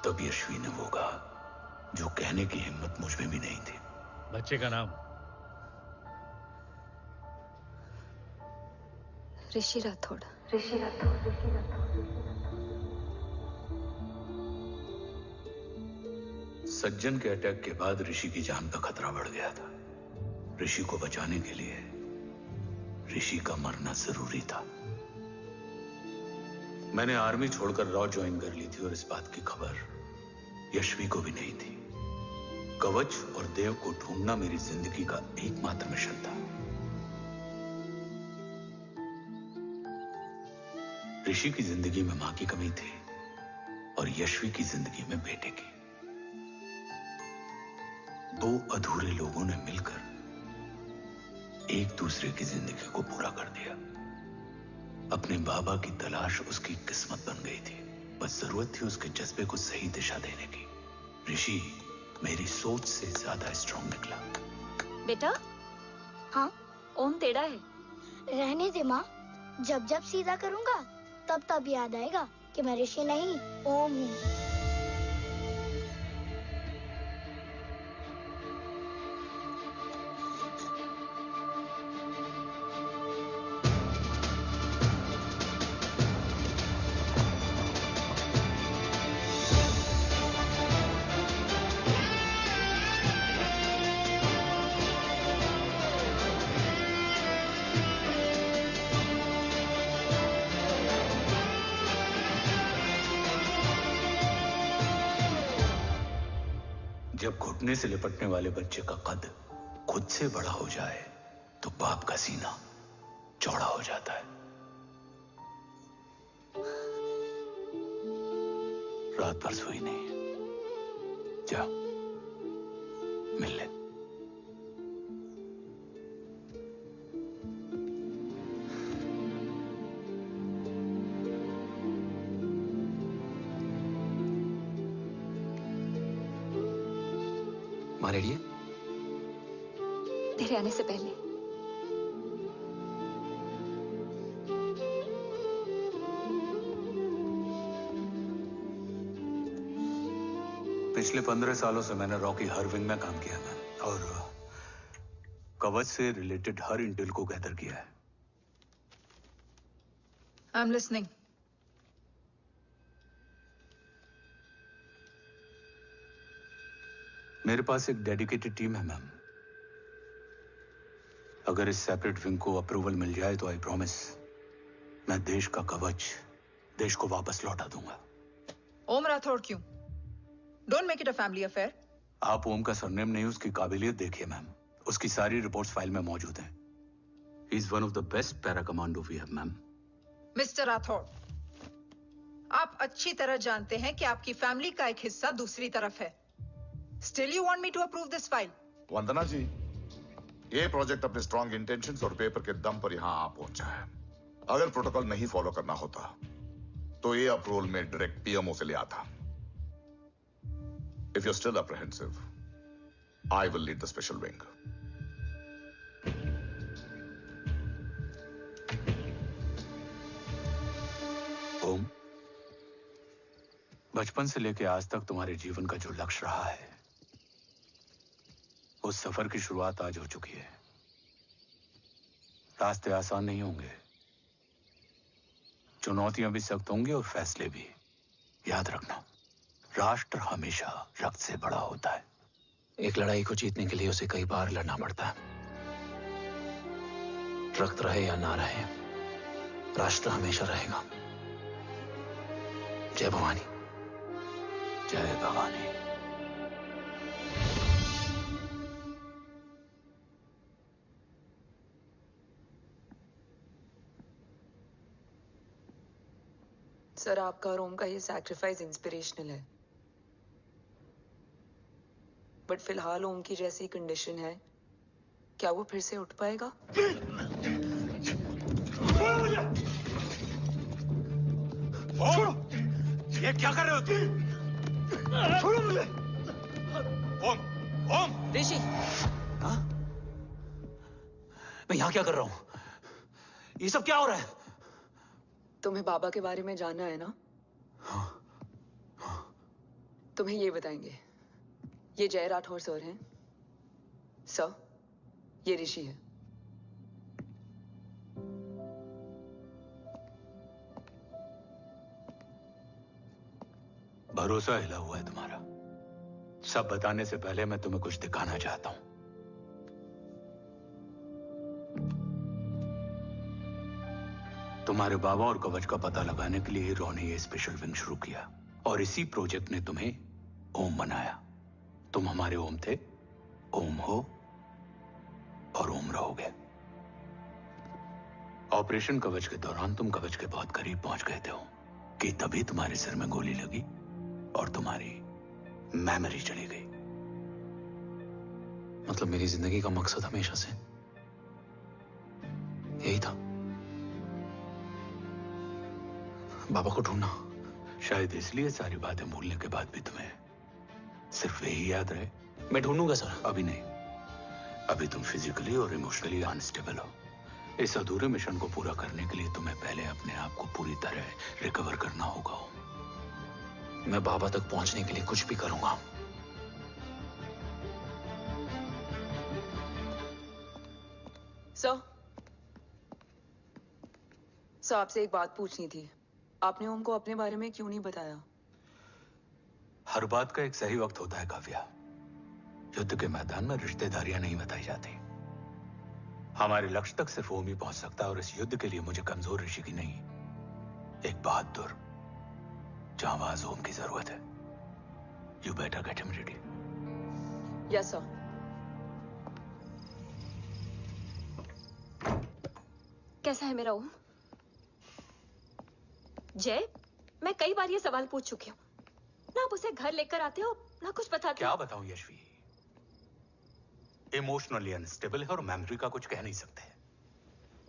तब यश्वी ने वो कहा जो कहने की हिम्मत मुझ में भी नहीं थी। बच्चे का नाम? ऋषि राठौड़। सज्जन के अटैक के बाद ऋषि की जान का खतरा बढ़ गया था। ऋषि को बचाने के लिए ऋषि का मरना जरूरी था। मैंने आर्मी छोड़कर रॉ ज्वाइन कर ली थी और इस बात की खबर यश्वी को भी नहीं थी। कवच और देव को ढूंढना मेरी जिंदगी का एकमात्र मिशन था। ऋषि की जिंदगी में मां की कमी थी और यश्वी की जिंदगी में बेटे की। दो अधूरे लोगों ने मिलकर एक दूसरे की जिंदगी को पूरा कर दिया। अपने बाबा की तलाश उसकी किस्मत बन गई थी, बस जरूरत थी उसके जज्बे को सही दिशा देने की। ऋषि मेरी सोच से ज्यादा स्ट्रांग निकला। बेटा, हाँ ओम टेढ़ा है। रहने दे माँ, जब जब सीधा करूँगा तब तब याद आएगा कि मैं ऋषि नहीं ओम हूँ। जब घुटने से लिपटने वाले बच्चे का कद खुद से बड़ा हो जाए तो बाप का सीना चौड़ा हो जाता है। रात भर सोई नहीं, जा मिल ले। माँ रेडी है? तेरे आने से पहले। पिछले 15 सालों से मैंने रॉकी हर विंग में काम किया है और कवच से रिलेटेड हर इंटेल को गैदर किया है। I am listening. मेरे पास एक डेडिकेटेड टीम है मैम। अगर इस सेपरेट विंग को अप्रूवल मिल जाए तो आई प्रॉमिस मैं देश का कवच देश को वापस लौटा दूंगा। ओम राठौड़ क्यों? Don't make it a family affair. आप ओम का सरनेम नहीं, उसकी काबिलियत देखिए मैम। उसकी सारी रिपोर्ट्स फाइल में मौजूद हैं। He is one of the best para commando we have ma'am. Mister Rathod, आप अच्छी तरह जानते हैं कि आपकी फैमिली का एक हिस्सा दूसरी तरफ है। Still you want me to approve this file? वंदना जी, ये प्रोजेक्ट अपने स्ट्रॉन्ग इंटेंशंस और पेपर के दम पर यहां आ पहुंचा है। अगर प्रोटोकॉल नहीं फॉलो करना होता तो ये अप्रूवल में डायरेक्ट पीएमओ से ले आता। If you're still apprehensive, I will lead the special wing. ओम, बचपन से लेकर आज तक तुम्हारे जीवन का जो लक्ष्य रहा है, उस सफर की शुरुआत आज हो चुकी है। रास्ते आसान नहीं होंगे, चुनौतियां भी सख्त होंगी और फैसले भी। याद रखना, राष्ट्र हमेशा रक्त से बड़ा होता है। एक लड़ाई को जीतने के लिए उसे कई बार लड़ना पड़ता है। रक्त रहे या ना रहे, राष्ट्र हमेशा रहेगा। जय भवानी। जय भवानी। सर, आपका और ओम का ये सैक्रिफाइस इंस्पिरेशनल है, बट फिलहाल ओम की जैसी कंडीशन है, क्या वो फिर से उठ पाएगा? छोड़ो! ये क्या कर रहे हो तुम? छोड़ो मुझे! ओम! ओम! ऋषि! हाँ? मैं यहाँ क्या कर रहा हूँ? ये सब क्या हो रहा है? तुम्हें बाबा के बारे में जानना है ना? तुम्हें ये बताएंगे। ये जय राठौर सर हैं। सर, ये ऋषि है। भरोसा हिला हुआ है तुम्हारा। सब बताने से पहले मैं तुम्हें कुछ दिखाना चाहता हूं। तुम्हारे बाबा और कवच का पता लगाने के लिए हीरो ने ये स्पेशल विंग शुरू किया और इसी प्रोजेक्ट ने तुम्हें ओम बनाया। तुम हमारे ओम थे, ओम हो और ओम रहोगे। ऑपरेशन कवच के दौरान तुम कवच के बहुत करीब पहुंच गए थे कि तभी तुम्हारे सिर में गोली लगी और तुम्हारी मेमोरी चली गई। मतलब मेरी जिंदगी का मकसद हमेशा से यही था, बाबा को ढूंढना। शायद इसलिए सारी बातें भूलने के बाद भी तुम्हें सिर्फ यही याद रहे। मैं ढूंढूंगा सर। अभी नहीं, अभी तुम फिजिकली और इमोशनली अनस्टेबल हो। इस अधूरे मिशन को पूरा करने के लिए तुम्हें पहले अपने आप को पूरी तरह रिकवर करना होगा। मैं बाबा तक पहुंचने के लिए कुछ भी करूंगा। सर, आपसे एक बात पूछनी थी। आपने ओम को अपने बारे में क्यों नहीं बताया? हर बात का एक सही वक्त होता है काव्या। युद्ध के मैदान में रिश्तेदारियां नहीं बताई जाती। हमारे लक्ष्य तक सिर्फ ओम ही पहुंच सकता है, और इस युद्ध के लिए मुझे कमजोर ऋषि की नहीं, एक बहादुर जांबाज ओम की जरूरत है। You better get him ready. Yes sir. कैसा है मेरा ओम? जय, मैं कई बार ये सवाल पूछ चुकी हूँ। ना आप उसे घर लेकर आते हो, ना कुछ बताते। क्या बताऊं यशवी, इमोशनली अनस्टेबल है और मेमोरी का कुछ कह नहीं सकते।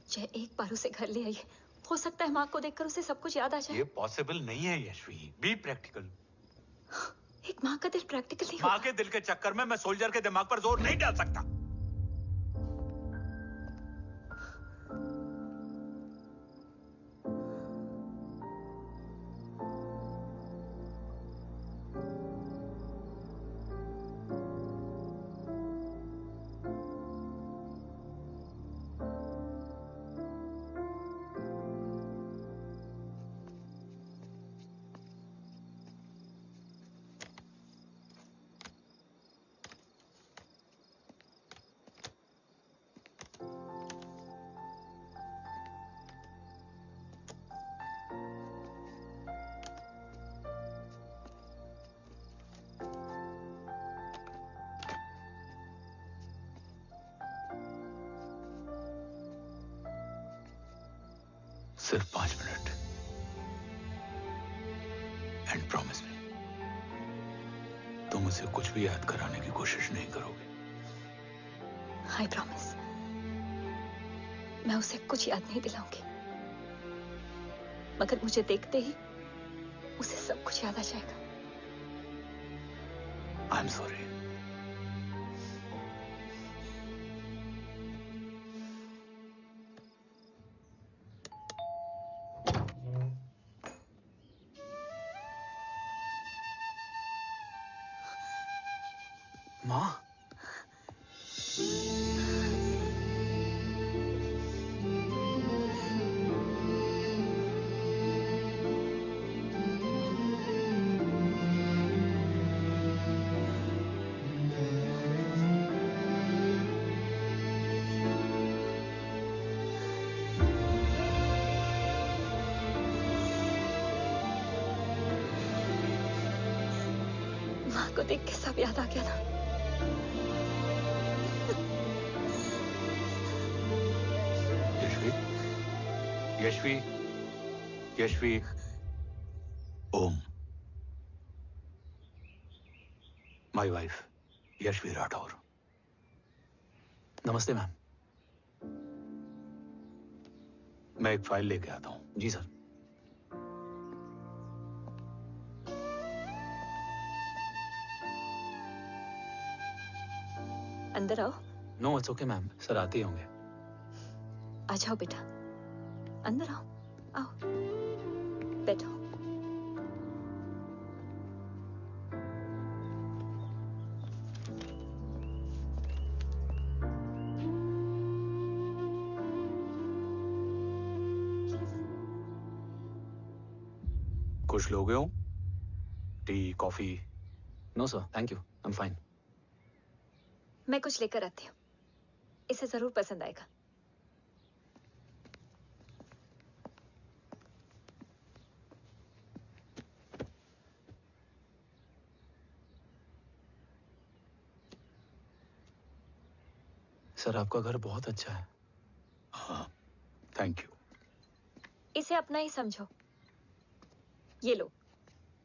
जय, एक बार उसे घर ले आइए। हो सकता है माँ को देखकर उसे सब कुछ याद आ जाए। ये पॉसिबल नहीं है यशवी। Be practical. एक माँ का दिल प्रैक्टिकल नहीं माँ के दिल के चक्कर में मैं सोल्जर के दिमाग पर जोर नहीं डाल सकता। सिर्फ 5 मिनट। एंड प्रॉमिस मी, तुम उसे कुछ भी याद कराने की कोशिश नहीं करोगे। I promise. मैं उसे कुछ याद नहीं दिलाऊंगी, मगर मुझे देखते ही उसे सब कुछ याद आ जाएगा। I am sorry. माँ, माँ को देख के सब याद आ गया ना। Yashvi, Yashvi, Om, my wife Yashvi Rathore. नमस्ते मैम। मैं एक फाइल लेके आता हूं। जी सर। अंदर आओ। No it's okay ma'am, sir आते ही होंगे। आ जाओ बेटा, अंदर आओ। आओ, बैठो। कुछ लोगे हो? Tea, coffee? No sir, thank you, I am fine. मैं कुछ लेकर आती हूँ, इसे जरूर पसंद आएगा। सर आपका घर बहुत अच्छा है। हाँ, थैंक यू। इसे अपना ही समझो। ये लो,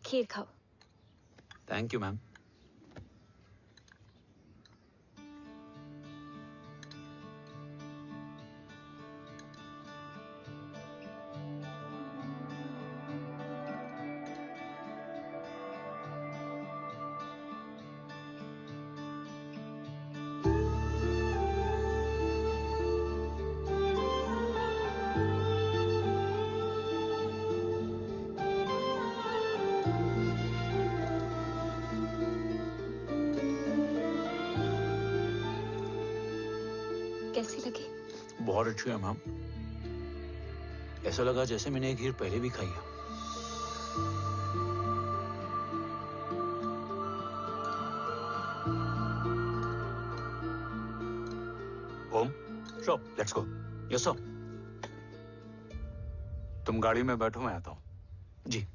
खीर खाओ। Thank you ma'am. बहुत अच्छी है मैम। ऐसा लगा जैसे मैंने एक हीर पहले भी खाई है। Om, sure, let's go. Yes sir. तुम गाड़ी में बैठो, मैं आता हूं। जी।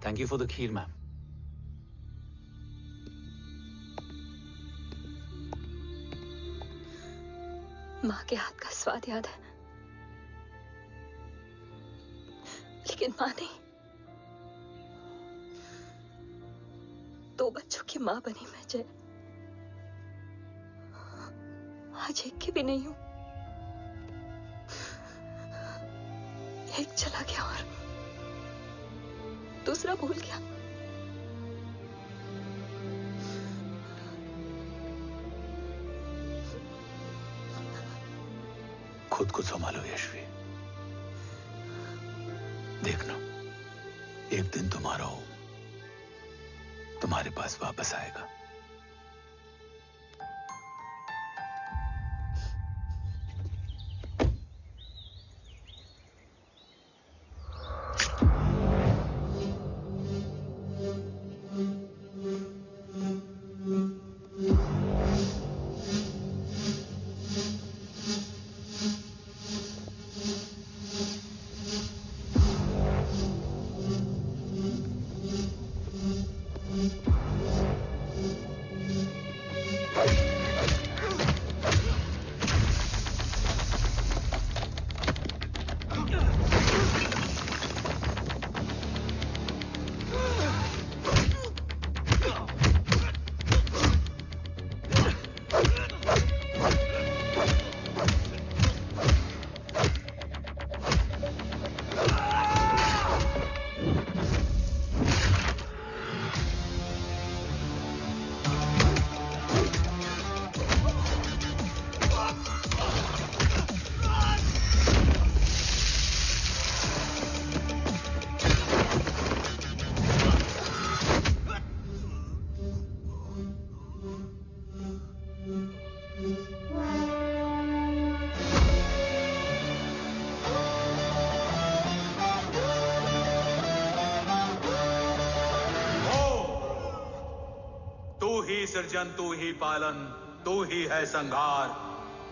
Thank you for the kheer, ma'am. माँ के हाथ का स्वाद याद है, लेकिन माँ नहीं। 2 बच्चों की माँ बनी मैं जय। आज एक की भी नहीं हूं। एक चला गया और दूसरा भूल गया। खुद को संभालो यशवी। देखना, एक दिन तुम्हारा हो तुम्हारे पास वापस आएगा। सृजन तू ही पालन, तू ही है संहार,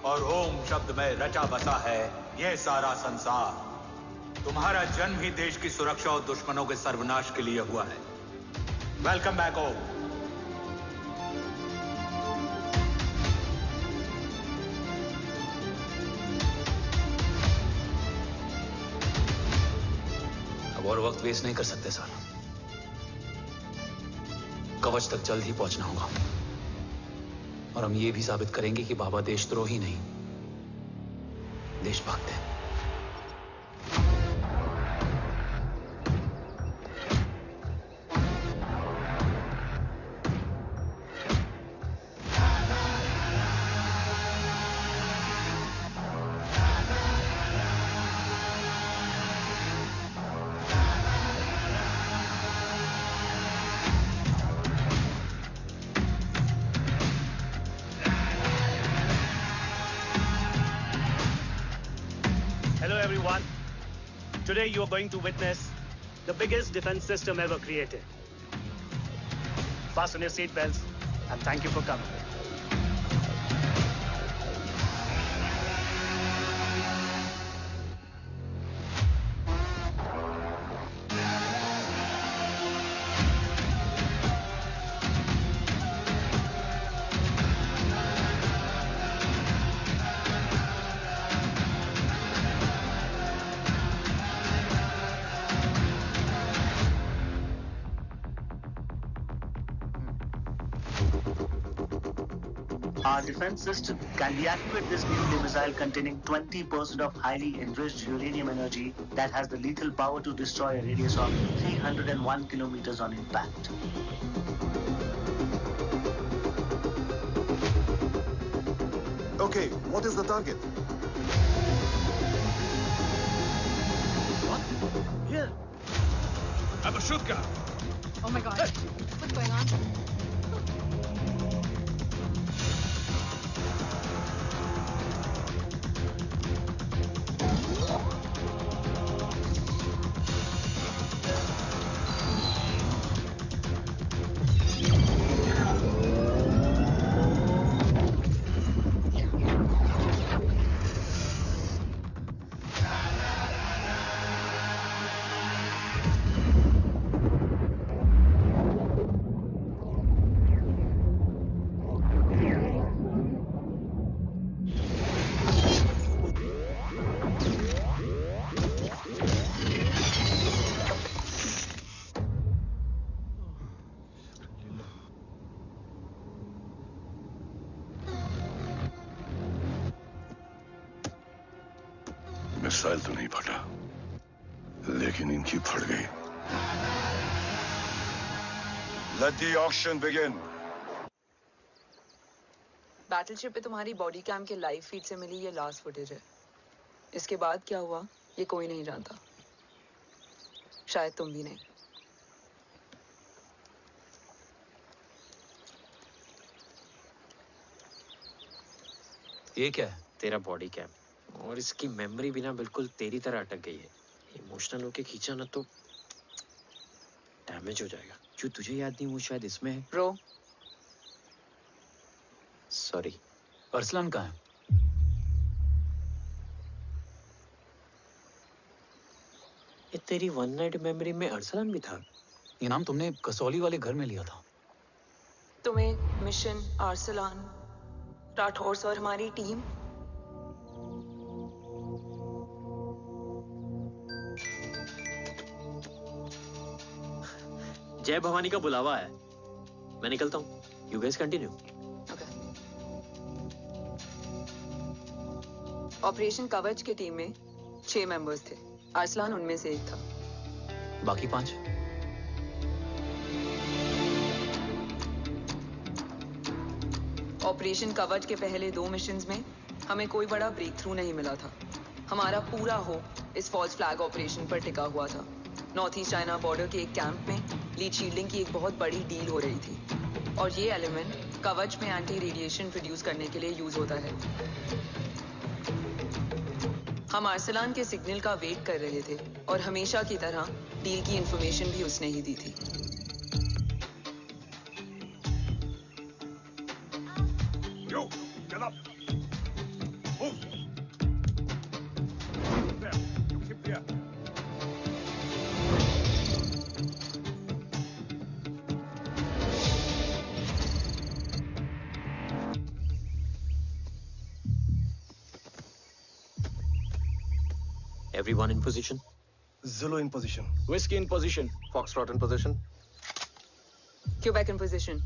और ओम शब्द में रचा बसा है यह सारा संसार। तुम्हारा जन्म ही देश की सुरक्षा और दुश्मनों के सर्वनाश के लिए हुआ है। वेलकम बैक ओम। अब और वक्त वेस्ट नहीं कर सकते सर। कवच तक जल्द ही पहुंचना होगा और हम ये भी साबित करेंगे कि बाबा देशद्रोही नहीं, देशभक्त है। Today you are going to witness the biggest defense system ever created. Fasten your seat belts and thank you for coming. Our defense system can deactivate this nuclear missile containing 20% of highly enriched uranium energy that has the lethal power to destroy a radius of 301 kilometers on impact. Okay, what is the target? here. I'm a shooter. Oh my God. What's going on? Missile तो नहीं फटा, लेकिन इनकी फट गई। Let the auction begin. Battleship पे तुम्हारी बॉडी कैम के लाइव फीड से मिली ये लास्ट फुटेज है। इसके बाद क्या हुआ ये कोई नहीं जानता, शायद तुम भी नहीं। ये क्या है? तेरा बॉडी कैम, और इसकी मेमोरी भी ना बिल्कुल तेरी तरह अटक गई है। इमोशनल होके खींचा ना तो डैमेज हो जाएगा। जो तुझे याद नहीं वो शायद इसमें है। Bro sorry. अरसलान कहाँ है? ये तेरी वन नाइट मेमोरी में अरसलान भी था? ये नाम तुमने कसौली वाले घर में लिया था। तुम्हें मिशन अरसलान राठौर और हमारी टीम जय भवानी का बुलावा है, मैं निकलता हूँ। You guys continue. ऑपरेशन कवच की टीम में 6 मेंबर्स थे, अरसलान उनमें से एक था। बाकी 5? ऑपरेशन कवच के पहले 2 मिशंस में हमें कोई बड़ा ब्रेक थ्रू नहीं मिला था। हमारा पूरा होप इस फॉल्स फ्लैग ऑपरेशन पर टिका हुआ था। नॉर्थ ईस्ट चाइना बॉर्डर के एक कैंप में लीड शील्डिंग की एक बहुत बड़ी डील हो रही थी, और ये एलिमेंट कवच में एंटी रेडिएशन प्रोड्यूस करने के लिए यूज होता है। हम अरसलान के सिग्नल का वेट कर रहे थे, और हमेशा की तरह डील की इंफॉर्मेशन भी उसने ही दी थी। Yo, get up. Move. There. You keep there. Everyone in position? Zulu in position. Whiskey in position. Foxtrot in position. Quebec in position.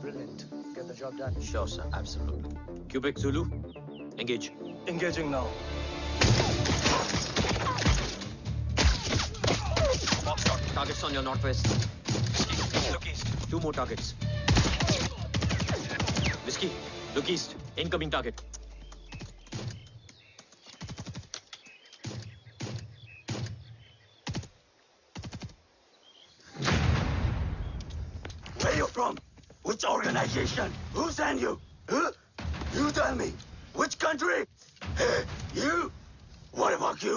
Brilliant. Get the job done. Sure, sir. Absolutely. Quebec Zulu, engage. Engaging now. Foxtrot, targets on your northwest. Look east. 2 more targets. Whiskey, look east. Incoming target. Where you from? Which organization? Who sent you? Huh? You tell me. Which country? Hey, you? What about you?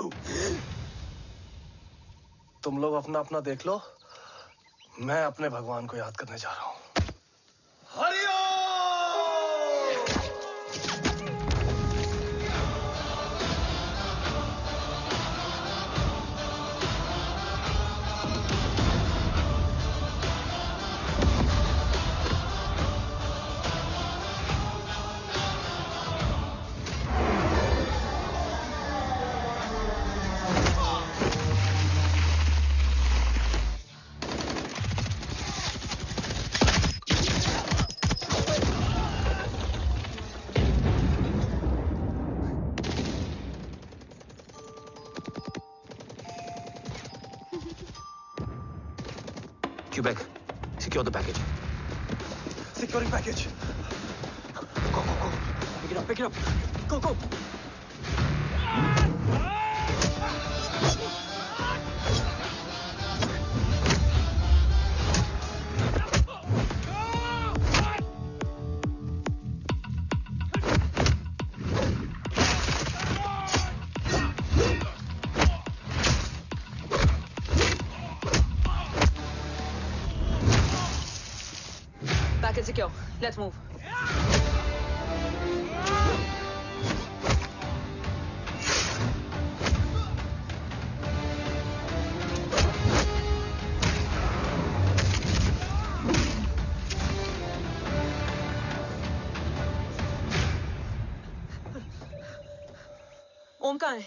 तुम लोग अपना अपना देख लो, मैं अपने भगवान को याद करने जा रहा हूँ। Quebec, secure the package. Securing package. Go, go, go. Pick it up, pick it up. Go, go. Market secure. Let's move. ओम कहाँ है?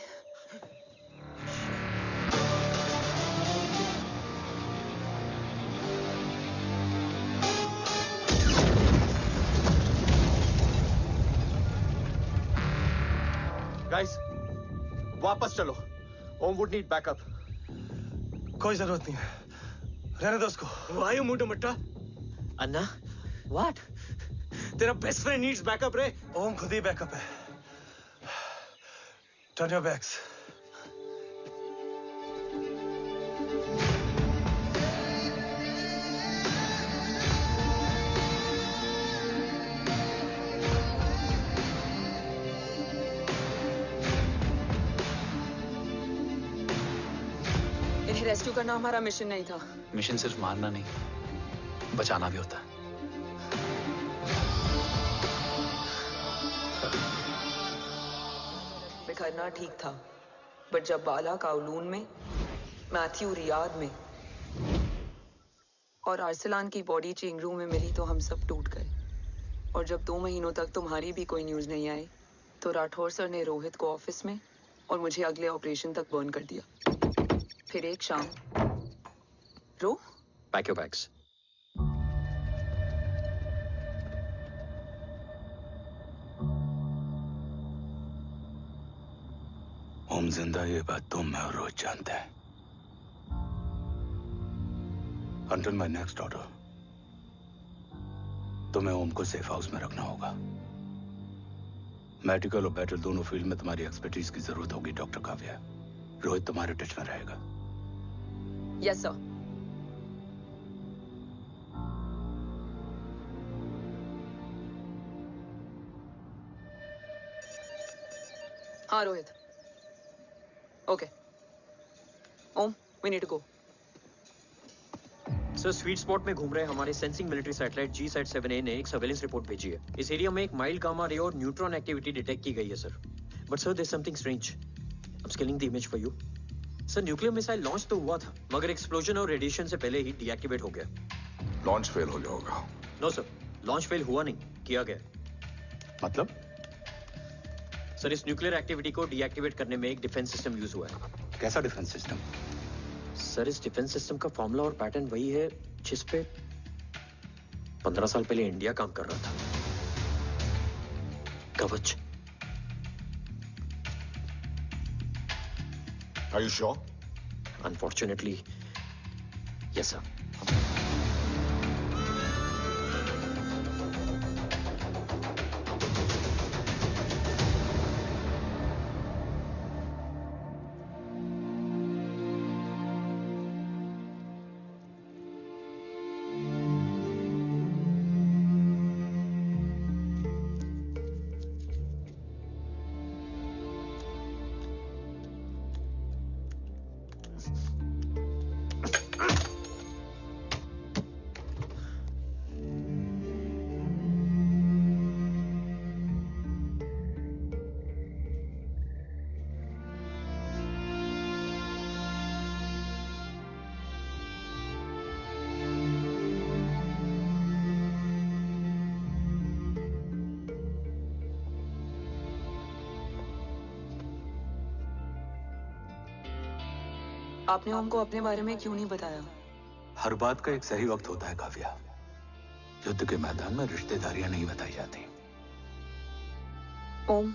गाइस, वापस चलो। Om would need backup. कोई जरूरत नहीं है, रहने दो उसको। Why you मुंडो मट्टा? अन्ना, what? तेरा बेस्ट फ्रेंड नीड्स बैकअप रे। ओम खुद ही बैकअप है। Turn your backs. इन्हें रेस्क्यू करना हमारा मिशन नहीं था। मिशन सिर्फ मारना नहीं, बचाना भी होता है। बिखरना ठीक था, बट जब बाला काउलून में, मैथ्यू रियाद में और आर्सलान की बॉडी चेंज रूम में मिली तो हम सब टूट गए। और जब 2 महीनों तक तुम्हारी भी कोई न्यूज नहीं आई तो राठौर सर ने रोहित को ऑफिस में और मुझे अगले ऑपरेशन तक बर्न कर दिया। फिर एक शाम रो पैक योर बैग्स। ओम जिंदा, ये बात तुम मैं और रोज जानते हैं। Until my next order, तुम्हें ओम को सेफ हाउस में रखना होगा। मेडिकल और बैटल दोनों फील्ड में तुम्हारी एक्सपर्टीज की जरूरत होगी डॉक्टर काव्या। रोहित तुम्हारे टच में रहेगा। Yes sir. हाँ Rohit. Okay Om, we need to go. Sir, sweet spot में घूम रहे हमारे सेंसिंग मिलिट्री सैटेलाइट G-SAT-7A ने एक सर्वेलेंस रिपोर्ट भेजी है। इस एरिया में एक माइल्ड गामा रे और न्यूट्रॉन एक्टिविटी डिटेक्ट की गई है sir. But sir, there is something strange. I am scaling the image for you. Sir, nuclear missile launch तो हुआ था, मगर एक्सप्लोजन और रेडिएशन से पहले ही डीएक्टिवेट हो गया। लॉन्च फेल हो गया होगा। नो सर, लॉन्च फेल हुआ नहीं, किया गया। मतलब? सर, इस न्यूक्लियर एक्टिविटी को डीएक्टिवेट करने में एक डिफेंस सिस्टम यूज हुआ है। कैसा डिफेंस सिस्टम? सर, इस डिफेंस सिस्टम का फॉर्मूला और पैटर्न वही है जिस पे 15 साल पहले इंडिया काम कर रहा था। कवच। Are you sure? Unfortunately, yes sir. आपने ओम को अपने बारे में क्यों नहीं बताया? हर बात का एक सही वक्त होता है काव्या। युद्ध के मैदान में रिश्तेदारियां नहीं बताई जाती। ओम,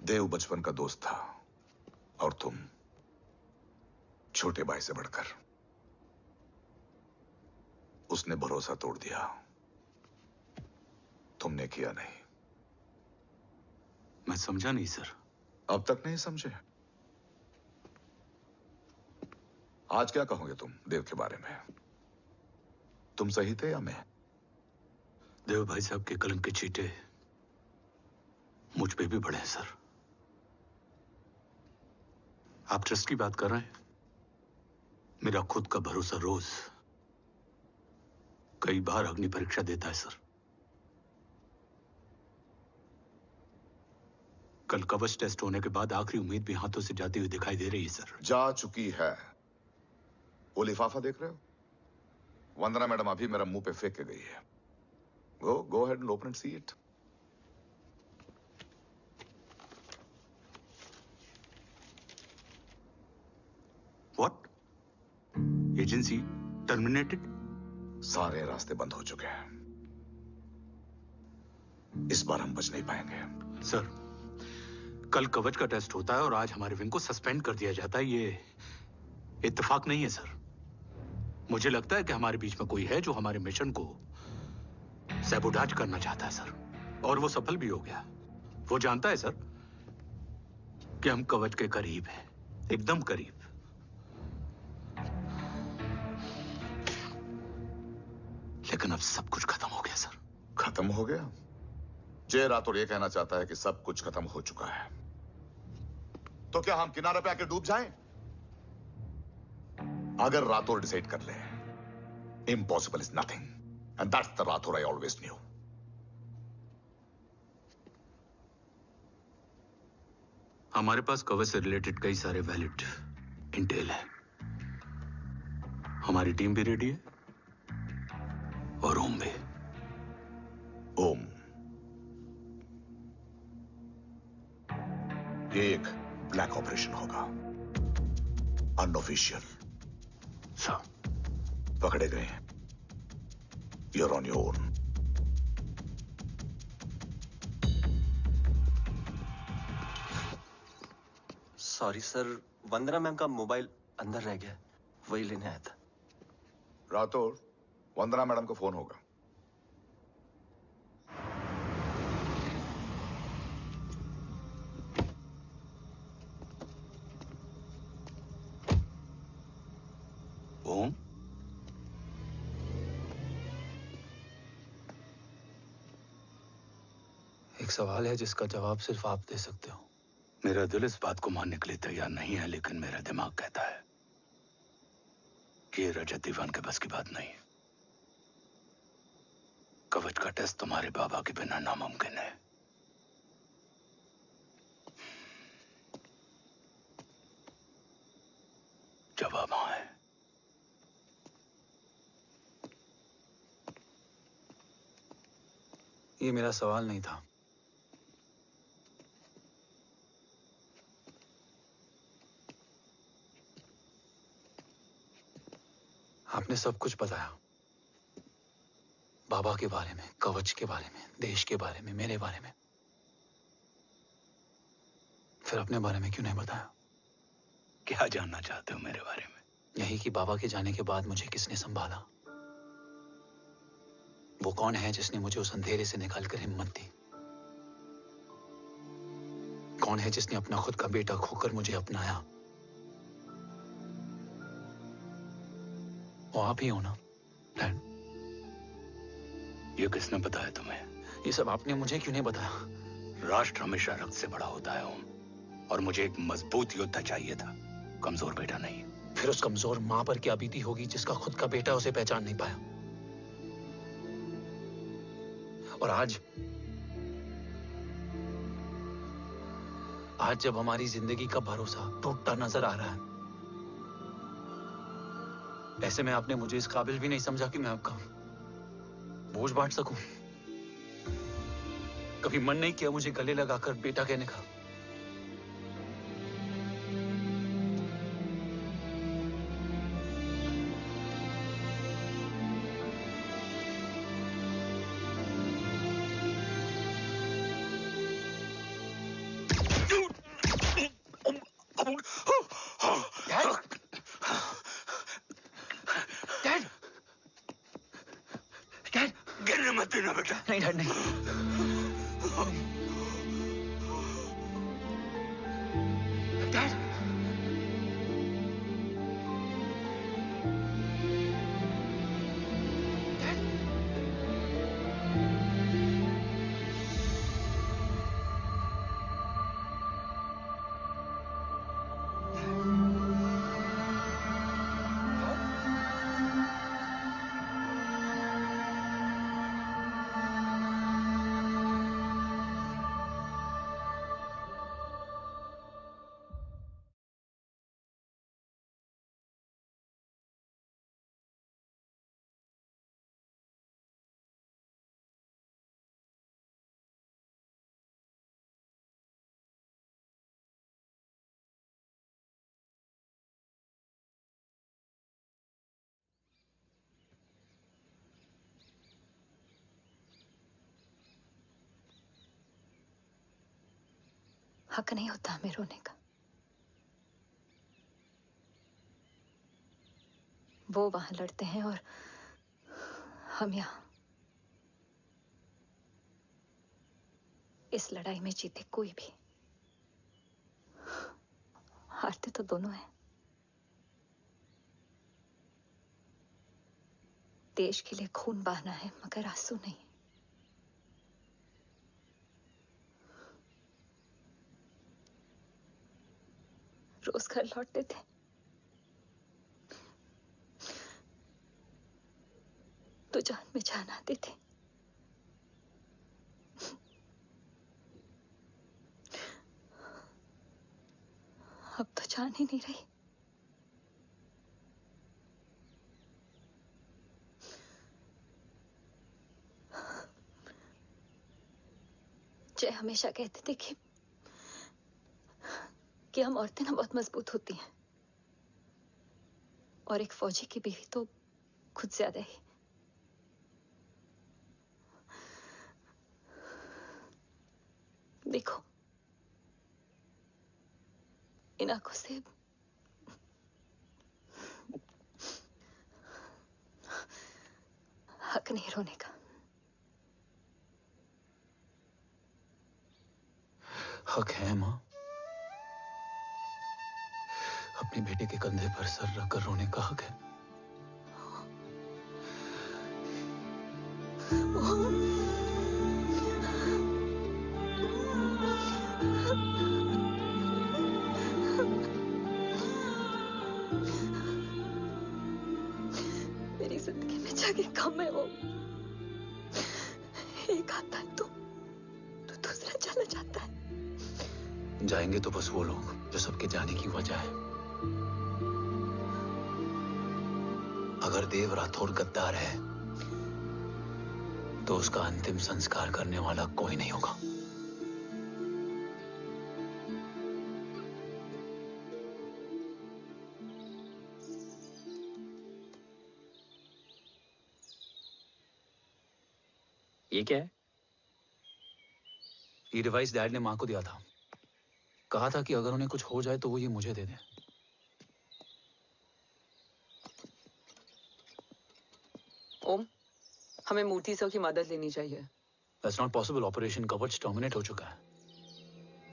देव बचपन का दोस्त था और तुम छोटे भाई से बढ़कर उसने भरोसा तोड़ दिया। तुमने किया नहीं। मैं समझा नहीं सर। अब तक नहीं समझे? आज क्या कहोगे तुम देव के बारे में? तुम सही थे या मैं? देव भाई साहब के कलंक के छींटे मुझ पे भी पड़े हैं सर। आप ट्रस्ट की बात कर रहे हैं? मेरा खुद का भरोसा रोज कई बार अग्नि परीक्षा देता है सर। कल कवच टेस्ट होने के बाद आखिरी उम्मीद भी हाथों से जाती हुई दिखाई दे रही है सर। जा चुकी है। वो लिफाफा देख रहे हो? वंदना मैडम अभी मेरा मुंह पे फेंक के गई है। गो ahead and open and see it. What? Agency terminated? सारे रास्ते बंद हो चुके हैं। इस बार हम बच नहीं पाएंगे। सर, कल कवच का टेस्ट होता है और आज हमारे विंग को सस्पेंड कर दिया जाता है। ये इत्तेफाक नहीं है सर। मुझे लगता है कि हमारे बीच में कोई है जो हमारे मिशन को सैबोटाज करना चाहता है सर, और वो सफल भी हो गया। वो जानता है सर कि हम कवच के करीब हैं, एकदम करीब। लेकिन अब सब कुछ खत्म हो गया सर। खत्म हो गया? जय राठौड़ ये कहना चाहता है कि सब कुछ खत्म हो चुका है। तो क्या हम किनारे पे आके डूब जाएं? अगर राठौड़ डिसाइड कर ले, impossible is nothing, and that's the Rathore I always new. हमारे पास कवच से रिलेटेड कई सारे वैलिड इंटेल है। हमारी टीम भी रेडी है और ओम भी। ओम, ये एक ब्लैक ऑपरेशन होगा, अनऑफिशियल। सर, पकड़े गए हैं। You're on your own. Sorry sir, Vandana ma'am का मोबाइल अंदर रह गया, वही लेने आया था। राठौड़, वंदना मैडम को फोन होगा। ओम, एक सवाल है जिसका जवाब सिर्फ आप दे सकते हो। मेरा दिल इस बात को मानने के लिए तैयार नहीं है, लेकिन मेरा दिमाग कहता है कि ये रजत दीवान के बस की बात नहीं है। कवच का टेस्ट तुम्हारे बाबा के बिना नामुमकिन है। जवाब हाँ है। ये मेरा सवाल नहीं था। आपने सब कुछ बताया, बाबा के बारे में, कवच के बारे में, देश के बारे में, मेरे बारे में। फिर अपने बारे में क्यों नहीं बताया? क्या जानना चाहते हो मेरे बारे में? यही कि बाबा के जाने के बाद मुझे किसने संभाला? वो कौन है जिसने मुझे उस अंधेरे से निकालकर हिम्मत दी? कौन है जिसने अपना खुद का बेटा खोकर मुझे अपनाया? वो आप ही हो ना, डैड? ये किसने बताया तुम्हें? ये सब आपने मुझे क्यों नहीं बताया? राष्ट्र हमेशा रक्त से बड़ा होता है ओम, और मुझे एक मजबूत योद्धा चाहिए था, कमजोर बेटा नहीं। फिर उस कमजोर मां पर क्या बीती होगी जिसका खुद का बेटा उसे पहचान नहीं पाया? और आज जब हमारी जिंदगी का भरोसा टूटता नजर आ रहा है, ऐसे में आपने मुझे इस काबिल भी नहीं समझा कि मैं आपका बोझ बांट सकूं। कभी मन नहीं किया मुझे गले लगाकर बेटा कहने का? जा। नहीं डैड नहीं। डैड हक नहीं होता हमें रोने का। वो वहां लड़ते हैं और हम यहां। इस लड़ाई में जीते कोई भी, हारते तो दोनों हैं। देश के लिए खून बहाना है मगर आंसू नहीं। रोज घर लौटते थे, तो जान में जान आते थे। अब तो जान ही नहीं रही। जय हमेशा कहते थे कि हम औरतें ना बहुत मजबूत होती हैं, और एक फौजी की बीवी तो खुद ज्यादा ही। देखो, इन आंखों से हक नहीं रोने का। हक है मां। अपने बेटे के कंधे पर सर रखकर रोने का हक है। मेरी जिंदगी में जगह कम है। वो एक आता है तो दूसरा चला जाता है। जाएंगे तो बस वो लोग जो सबके जाने की वजह है। अगर देव राठौर गद्दार है तो उसका अंतिम संस्कार करने वाला कोई नहीं होगा। ये क्या है? ये डिवाइस डैड ने मां को दिया था। कहा था कि अगर उन्हें कुछ हो जाए तो वो ये मुझे दे दें। ओम, हमें मूर्ति सर की मदद लेनी चाहिए। That's not possible. ऑपरेशन कवच टर्मिनेट हो चुका है।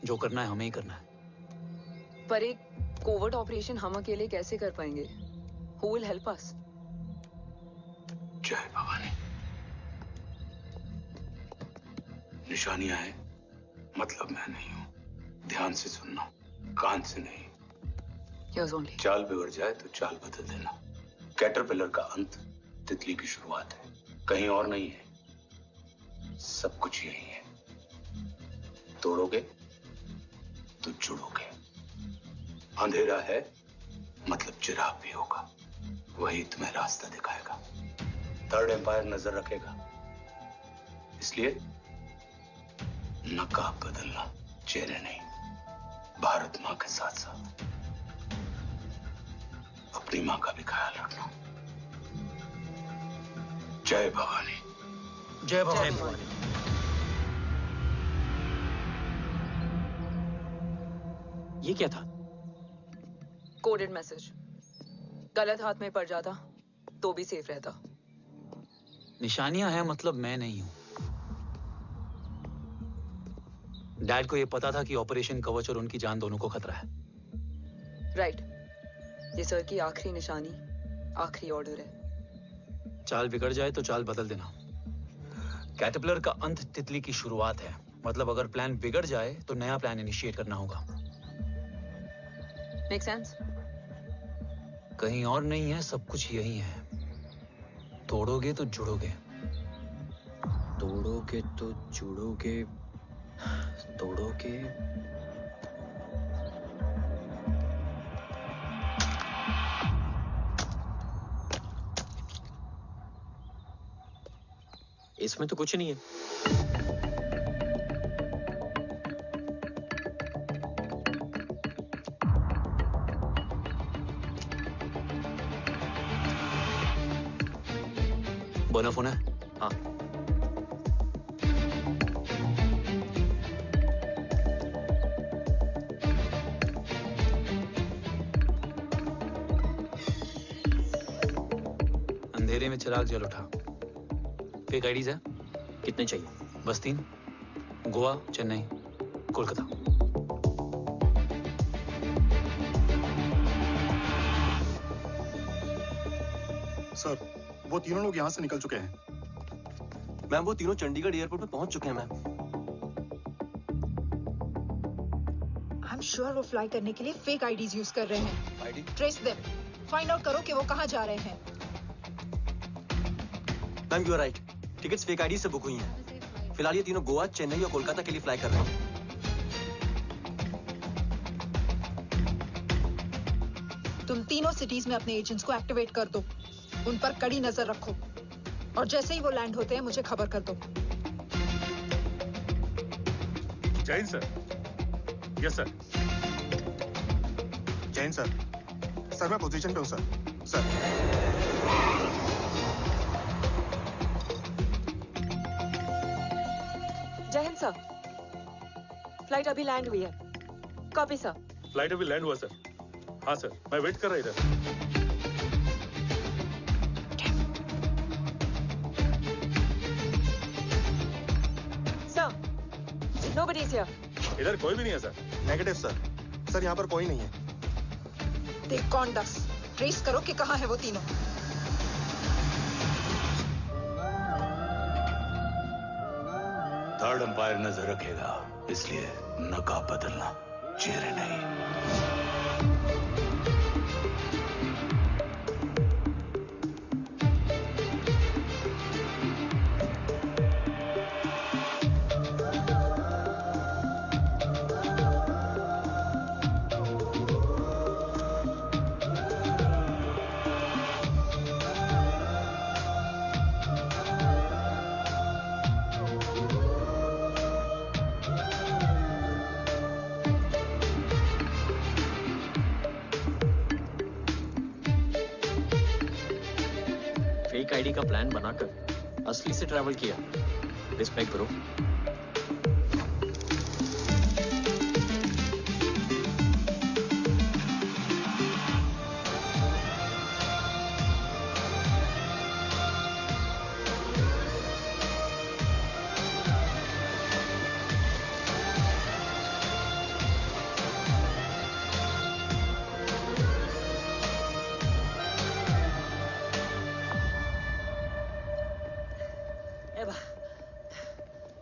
जो करना है हमें ही करना है। पर एक कोवर्ट ऑपरेशन हम अकेले कैसे कर पाएंगे? Who will help us? जय भवानी। निशानियां हैं, मतलब मैं नहीं हूं। ध्यान से सुनना, कान से नहीं। Yes, only. चाल बिगड़ जाए तो चाल बदल देना। कैटरपिलर का अंत तितली की शुरुआत है, कहीं और नहीं है। सब कुछ यही है। तोड़ोगे तो जुड़ोगे। अंधेरा है मतलब चिराग भी होगा, वही तुम्हें रास्ता दिखाएगा। थर्ड एम्पायर नजर रखेगा, इसलिए नकाब बदलना, चेहरे नहीं। भारत मां के साथ साथ अपनी मां का भी ख्याल रखना। जय भवानी। जय भवानी। ये क्या था? Coded message. गलत हाथ में पड़ जाता तो भी सेफ रहता। निशानियां हैं मतलब मैं नहीं हूं। डैड को ये पता था कि ऑपरेशन कवच और उनकी जान दोनों को खतरा है। राइट। ये सर की आखिरी निशानी, आखिरी ऑर्डर है। चाल बिगड़ जाए तो चाल बदल देना। कैटरपिलर का अंत तितली की शुरुआत है। मतलब अगर प्लान बिगड़ जाए तो नया प्लान इनिशिएट करना होगा। Make sense? कहीं और नहीं है, सब कुछ यही है। तोड़ोगे तो जुड़ोगे। तोड़ोगे तो जुड़ोगे। तोड़ोगे। इसमें तो कुछ नहीं है। बोना फोन है? हाँ। अंधेरे में चिराग जल उठा। फेक आईडीज है? कितने चाहिए? बस 3। गोवा, चेन्नई, कोलकाता। सर, वो तीनों लोग यहाँ से निकल चुके हैं। मैम, वो तीनों चंडीगढ़ एयरपोर्ट पे पहुंच चुके हैं मैम। आई एम श्योर वो फ्लाई करने के लिए फेक आईडीज यूज कर रहे हैं। ID? Trace them. Find out करो कि वो कहाँ जा रहे हैं। Ma'am, you are right. Tickets fake ID से बुक हुई हैं। फिलहाल ये तीनों गोवा, चेन्नई और कोलकाता के लिए फ्लाई कर रहे हैं। तुम तीनों सिटीज में अपने एजेंट्स को एक्टिवेट कर दो। उन पर कड़ी नजर रखो और जैसे ही वो लैंड होते हैं मुझे खबर कर दो। Jain sir. Yes sir. Jain sir. Sir, मैं पोजीशन पे हूँ सर। सर। जय हिंद सर। फ्लाइट अभी लैंड हुई है। Copy sir. फ्लाइट अभी लैंड हुआ सर। हाँ सर, मैं वेट कर रहा इधर। Nobody is here. इधर कोई भी नहीं है सर। Negative sir. सर, यहाँ पर कोई नहीं है। देख कौन दस। ट्रेस करो कि कहाँ है वो तीनों। थर्ड अंपायर नजर रखेगा, इसलिए नकाब बदलना, चेहरे नहीं। फेक आईडी का प्लान बनाकर असली से ट्रैवल किया। रिस्पेक्ट करो।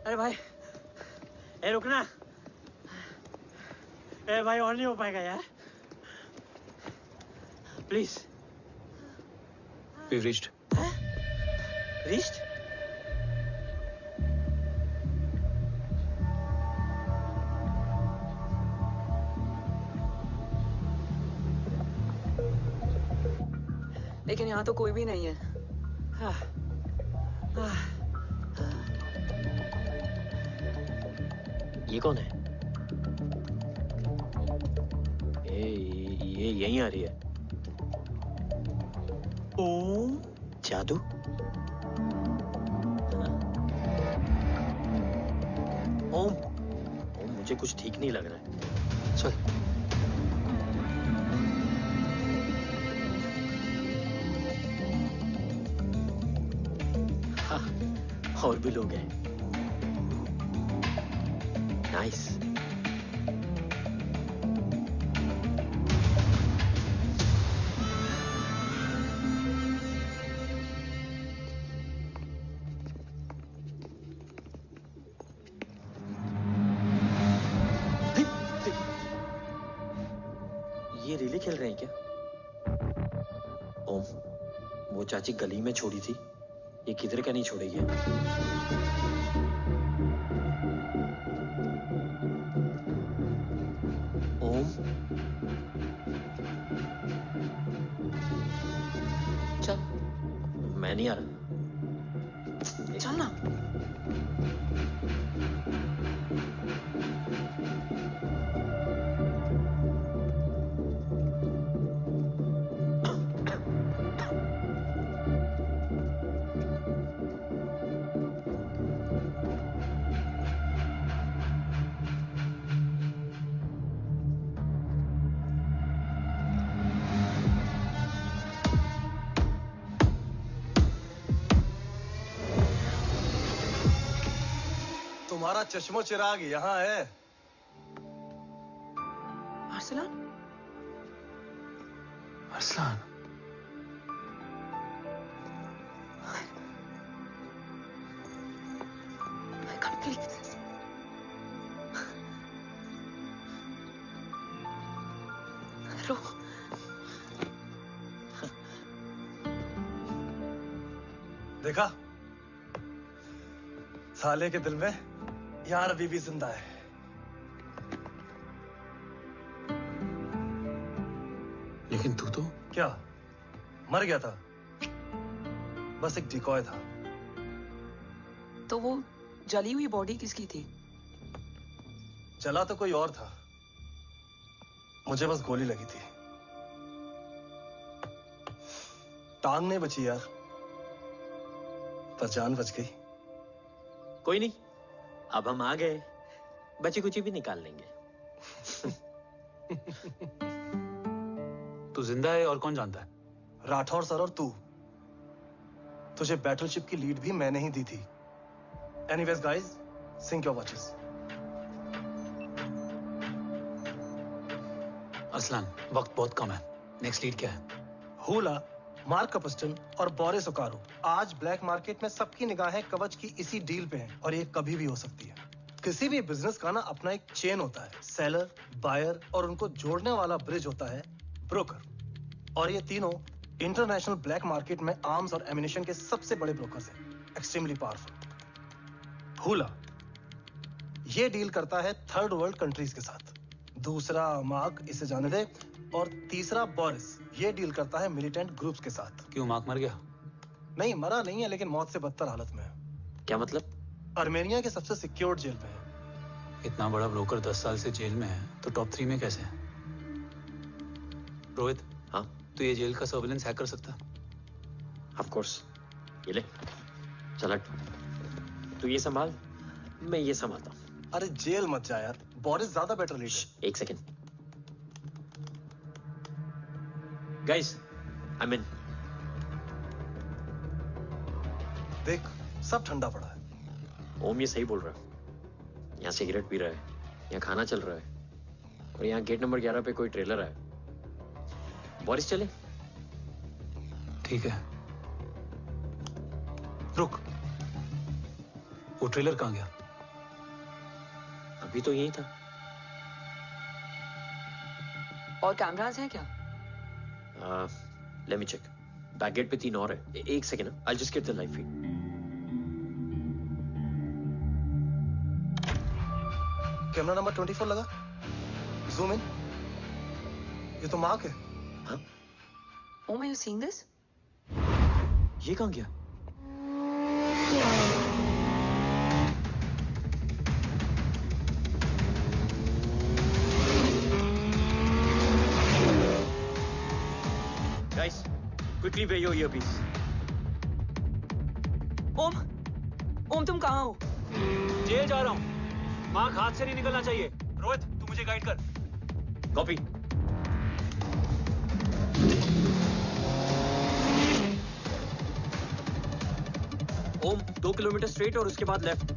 अरे भाई, ए रुकना। ए भाई, और नहीं हो पाएगा यार। प्लीज। We've reached. Reached? लेकिन यहाँ तो कोई भी नहीं है। हाँ। ये कौन है? ये यहीं आ रही है। ओम जादू? ओम मुझे कुछ ठीक नहीं लग रहा है। चल। हाँ, और भी लोग हैं। नाइस। ये रिले खेल रहे हैं क्या? ओम, वो चाची गली में छोड़ी थी, ये किधर क्या नहीं छोड़ेगी? ओम, चल, मैं नहीं आ रहा। चल ना। तुम्हारा चश्मो चिराग यहाँ है। Arsalan? Arsalan, I can't believe this. रो। देखा, साले के दिल में यार अभी भी जिंदा है। लेकिन तू तो क्या मर गया था? बस एक डिकॉय था। तो वो जली हुई बॉडी किसकी थी? चला तो कोई और था, मुझे बस गोली लगी थी। टांग नहीं बची यार, पर जान बच गई। कोई नहीं, अब हम आ गए, बची कुची भी निकाल लेंगे। तू जिंदा है और कौन जानता है? राठौर सर और तू। तुझे बैटलशिप की लीड भी मैंने ही दी थी। Anyways guys, sync your watches. Aslan, वक्त बहुत कम है, नेक्स्ट लीड क्या है? हुला, मार्क कपस्टन और बोरिस ओकारो आज ब्लैक मार्केट में सबकी निगाहें कवच की इसी डील पे हैं और ये कभी भी हो सकती है। किसी भी बिजनेस का ना अपना एक चेन होता है, सेलर, बायर और उनको जोड़ने वाला ब्रिज होता है ब्रोकर। और ये तीनों इंटरनेशनल ब्लैक मार्केट में आर्म्स और एमिनेशन के सबसे बड़े ब्रोकर्स हैं, एक्सट्रीमली पावरफुल। हुला ये डील करता है थर्ड वर्ल्ड कंट्रीज के साथ, दूसरा मार्क, इसे जाने दे, और तीसरा बोरिस ये डील करता है मिलिटेंट ग्रुप्स के साथ। क्यों, मार्क मर गया? नहीं, मरा नहीं है, लेकिन मौत से बदतर हालत में है। क्या मतलब? आर्मेनिया के सबसे सिक्योर्ड जेल में है। इतना बड़ा ब्रोकर 10 साल से जेल में है, तो टॉप 3 में कैसे है? रोहित, हाँ, तो ये जेल का सर्विलेंस हैक कर सकता? Of course. ये ले, चल तू ये संभाल, मैं ये संभालता हूँ। अरे जेल मत जा यार, बोरिस ज्यादा बेटर लीडर। एक सेकेंड गाइस, आई मीन देख, सब ठंडा पड़ा है। ओम ये सही बोल रहा है। यहाँ सिगरेट पी रहा है, यहाँ खाना चल रहा है, और यहाँ गेट नंबर 11 पे कोई ट्रेलर है। बोरिस चले? ठीक है, रुक, वो ट्रेलर कहाँ गया? अभी तो यही था। और कैमरास हैं क्या? Let me check. Back gate पे 3 और है। एक second, I just get the live feed. Camera number 24 लगा, जूम इन। ये तो मार्क है। हाँ? Om, are you seeing this? ये कहाँ गया? Guys, quickly wear your earpiece. ओम, तुम कहाँ हो? जेल जा रहा हूँ। मार्क हाथ से नहीं निकलना चाहिए। रोहित, तू मुझे गाइड कर। कॉपी। ओम, 2 किलोमीटर स्ट्रेट और उसके बाद लेफ्ट।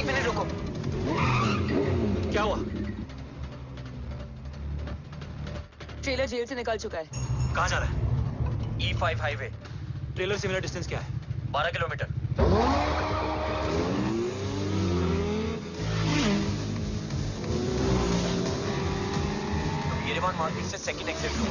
एक मिनट रुको। क्या हुआ? ट्रेलर जेल से निकल चुका है। कहाँ जा रहा है? E5 highway. ट्रेलर से मेरा डिस्टेंस क्या है? 12 किलोमीटर। येरेवान मार्केट से सेकंड एग्जिट लो।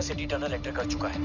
सिटी टनल एंटर कर चुका है।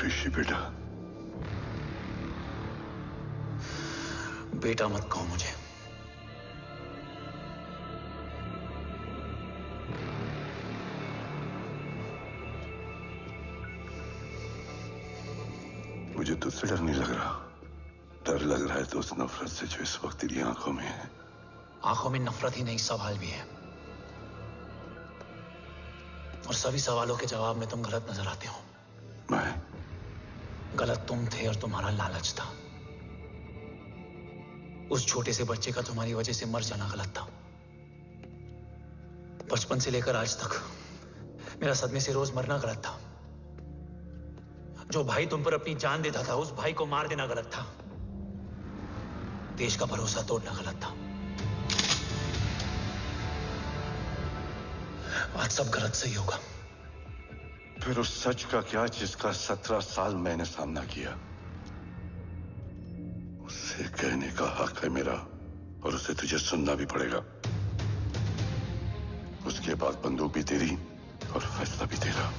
ऋषि बेटा, बेटा मत कहो मुझे। मुझे तुझसे डर नहीं लग रहा। डर लग रहा है तो उस नफरत से जो इस वक्त तेरी आंखों में है। आंखों में नफरत ही नहीं, सवाल भी है, और सभी सवालों के जवाब में तुम गलत नजर आते हो। मैं गलत तुम थे और तुम्हारा लालच था। उस छोटे से बच्चे का तुम्हारी वजह से मर जाना गलत था। बचपन से लेकर आज तक मेरा सदमे से रोज मरना गलत था। जो भाई तुम पर अपनी जान देता था, उस भाई को मार देना गलत था। देश का भरोसा तोड़ना गलत था। आज सब गलत सही होगा। फिर उस सच का क्या जिसका 17 साल मैंने सामना किया? उसे कहने का हक है मेरा, और उसे तुझे सुनना भी पड़ेगा। उसके बाद बंदूक भी तेरी और फैसला भी तेरा।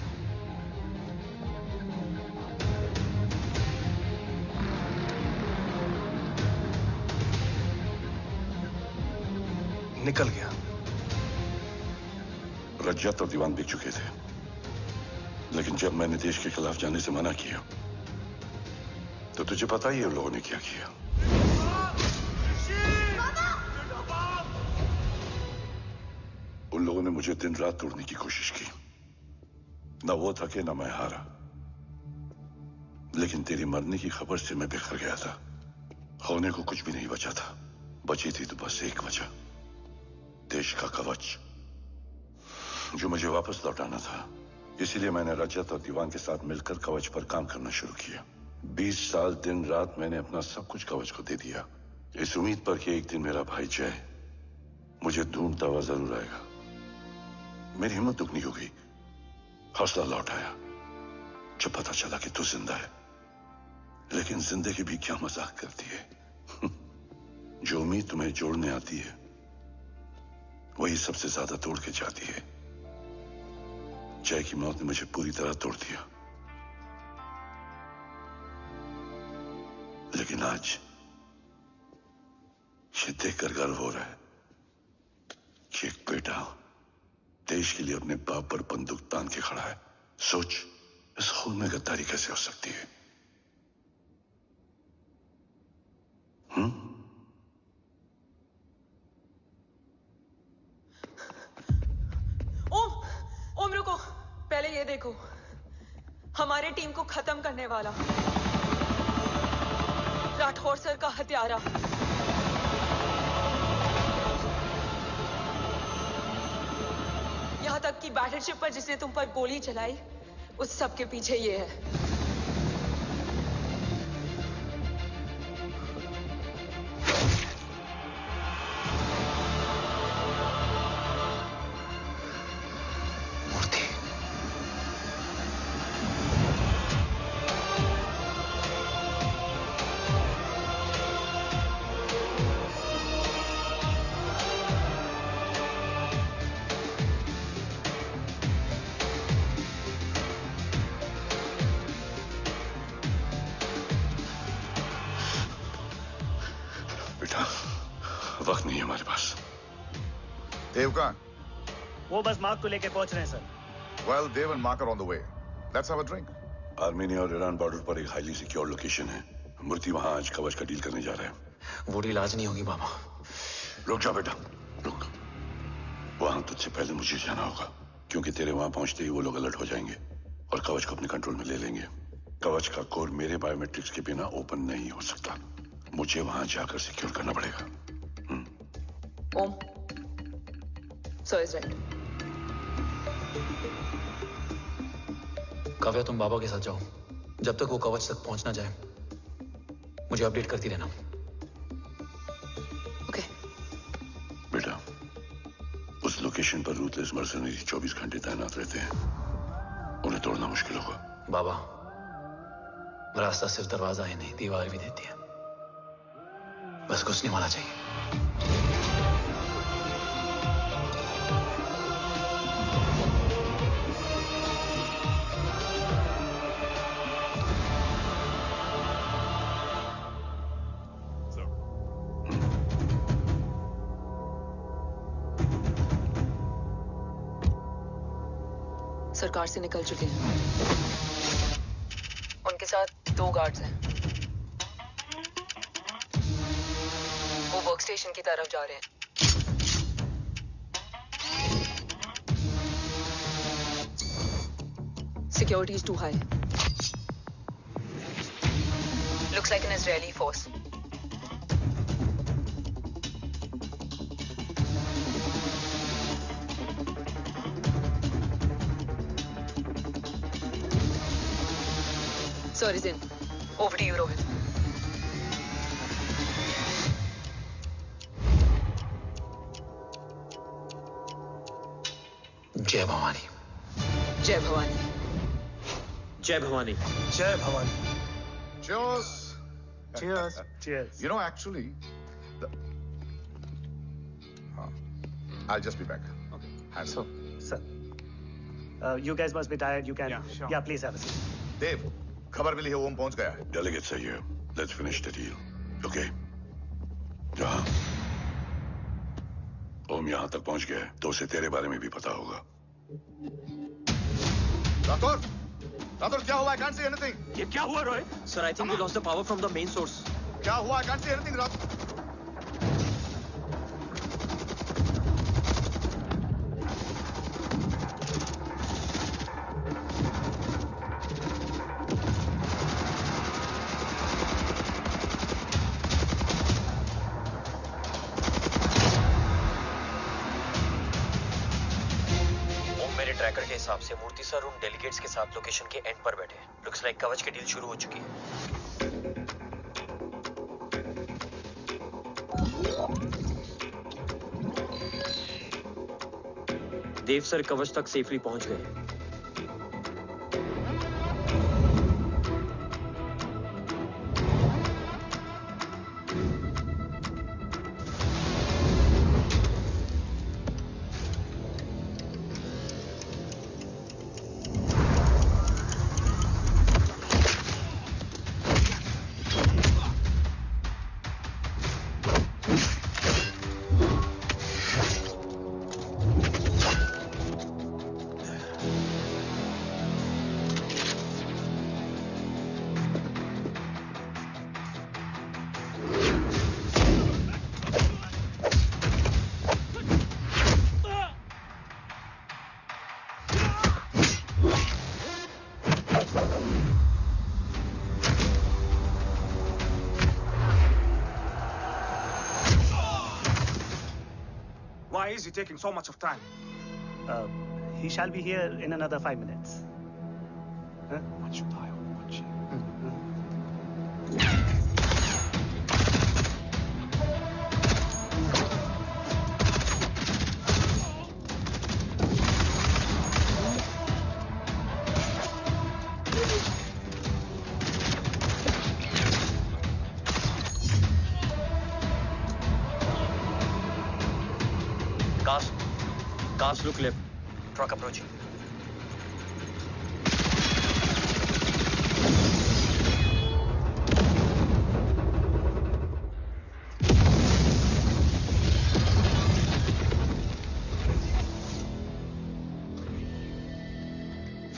निकल गया। रज्जत और दीवान बिक चुके थे, लेकिन जब मैंने देश के खिलाफ जाने से मना किया तो तुझे पता ही है उन लोगों ने क्या किया। उन लोगों ने मुझे दिन रात तोड़ने की कोशिश की। ना वो थके ना मैं हारा, लेकिन तेरी मरने की खबर से मैं बिखर गया था। होने को कुछ भी नहीं बचा था। बची थी तो बस एक वजह, देश का कवच जो मुझे वापस लौटाना था। इसीलिए मैंने रजत और दीवान के साथ मिलकर कवच पर काम करना शुरू किया। 20 साल दिन रात मैंने अपना सब कुछ कवच को दे दिया, इस उम्मीद पर कि एक दिन मेरा भाई जय मुझे ढूंढता हुआ जरूर आएगा। मेरी हिम्मत दुगनी हो गई, हौसला लौट आया जब पता चला कि तू जिंदा है। लेकिन जिंदगी भी क्या मजाक करती है। जो उम्मीद तुम्हें जोड़ने आती है वही सबसे ज्यादा तोड़ के जाती है। जय की मौत ने मुझे पूरी तरह तोड़ दिया, लेकिन आज ये देखकर गर्व हो रहा है कि एक बेटा देश के लिए अपने बाप पर बंदूक तान के खड़ा है। सोच, इस खून में गद्दारी कैसे हो सकती है? ओम रुको, पहले ये देखो, हमारे टीम को खत्म करने वाला राठौर सर का हत्यारा। यहां तक कि बैटलशिप पर जिसने तुम पर गोली चलाई, उस सब के पीछे ये है। वक्त नहीं है हमारे पास। देव कहाँ? वो बस मार्क को लेके पहुंच रहे हैं sir. Well, Dev and Mark are on the way. Let's have a drink. Armenia और ईरान बॉर्डर पर एक हाईली सिक्योर लोकेशन है। मूर्ति वहां आज कवच का डील करने जा रहे हैं। वो डील आज नहीं होगी बाबा। रुक जा बेटा, रुक। वहां तुझसे पहले मुझे जाना होगा, क्योंकि तेरे वहां पहुंचते ही वो लोग अलर्ट हो जाएंगे और कवच को अपने कंट्रोल में ले लेंगे। कवच का कोड मेरे बायोमेट्रिक्स के बिना ओपन नहीं हो सकता। मुझे वहां जाकर सिक्योर करना पड़ेगा। ओम, सो इज राइट। काव्या, तुम बाबा के साथ जाओ। जब तक वो कवच तक पहुंच ना जाए मुझे अपडेट करती रहना। ओके। बेटा, उस लोकेशन पर रूथलेस मर्सनरी 24 घंटे तैनात रहते हैं। उन्हें तोड़ना मुश्किल होगा। बाबा, रास्ता सिर्फ दरवाजा ही नहीं, दीवार भी देती है। बस घुसने वाला चाहिए। सरकार से निकल चुके हैं। उनके साथ 2 गार्ड्स हैं। वो वर्क स्टेशन की तरफ जा रहे हैं। Security is too high. Looks like an Israeli force. Sir is in. Over to you, Rohit. जय भवानी। जय भवानी। जय भवानी। जय Bhavani. Cheers. Cheers. Cheers. You know, actually, I'll just be back. Okay. So, sir, you guys must be tired. You can, yeah, please have a seat. Dave, खबर मिली है ओम पहुंच गया है। Delegate सही है। Let's finish the deal. Okay. जहाँ ओम यहाँ तक पहुंच गया है, तो उसे तेरे बारे में भी पता होगा। राठौर क्या हुआ? I can't see anything. ये क्या हुआ Rohit? Sir, I think we lost the power from the main source. क्या हुआ? I can't see anything, Rathore. Tracker के हिसाब से मूर्ति सर उन डेलीगेट्स के साथ लोकेशन के एंड पर बैठे हैं। लुक्स लाइक कवच की डील शुरू हो चुकी है। देव सर कवच तक सेफली पहुंच गए। Why is he taking so much of time? He shall be here in another 5 minutes. Huh? What should I watch? Cars look left. Truck approaching.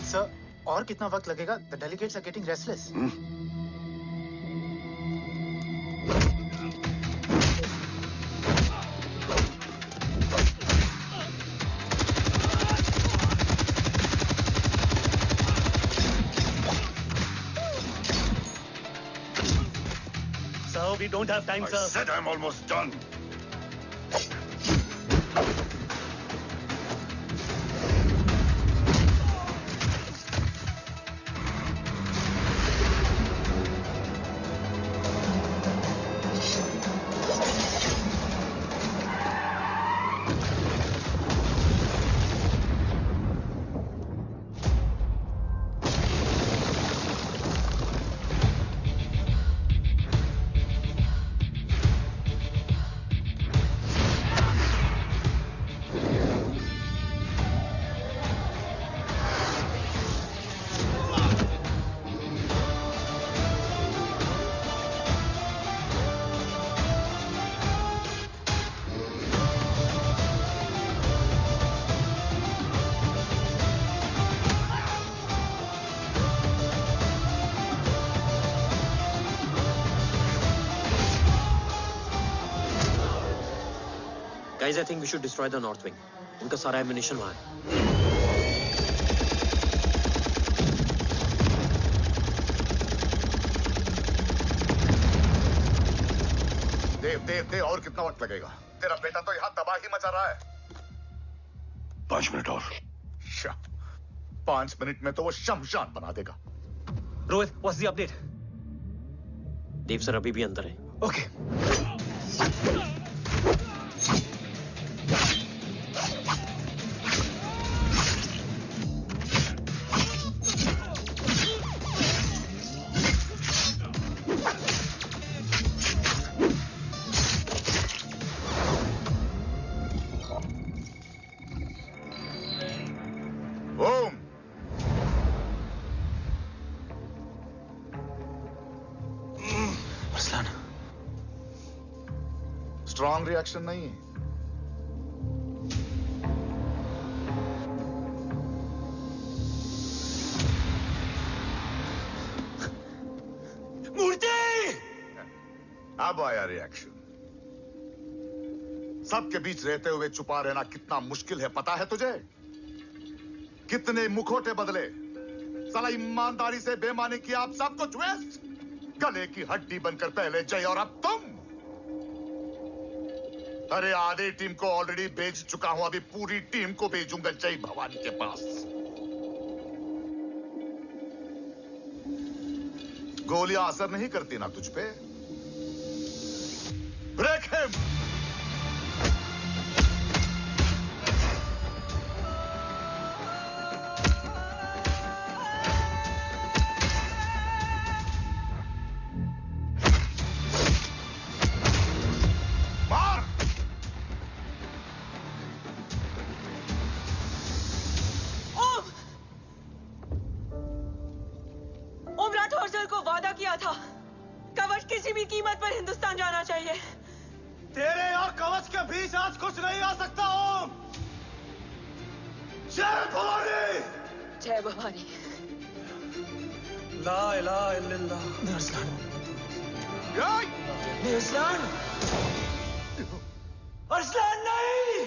Sir, और कितना वक्त लगेगा? The delegates are getting restless. We don't have time, sir. I said I'm almost done. Guys, I think we should destroy the north wing. उनका सारा ammunition वहाँ है। देव और कितना वक्त लगेगा? तेरा बेटा तो यहाँ तबाही मचा रहा है। 5 मिनट और। 5 मिनट में तो वो शमशान बना देगा। Rohit, what's the update? Dev sir अभी भी अंदर है। Okay. स्ट्रॉन्ग रिएक्शन नहीं है। मूर्ति! अब आया रिएक्शन। सबके बीच रहते हुए छुपा रहना कितना मुश्किल है पता है तुझे? कितने मुखौटे बदले, साला ईमानदारी से बेमानी किया, आप सब कुछ वेस्ट। गले की हड्डी बनकर पहले जय और अब तुम। अरे आधे टीम को ऑलरेडी भेज चुका हूं, अभी पूरी टीम को भेजूंगा जय भवानी के पास। गोलियां असर नहीं करती ना तुझ पे? Break him! तेरे और कवच के बीच आज कुछ नहीं आ सकता। ओम! जय भवानी! जय भवानी। ला इलाहा इल्लल्लाह। अरसलान! अरसलान नहीं!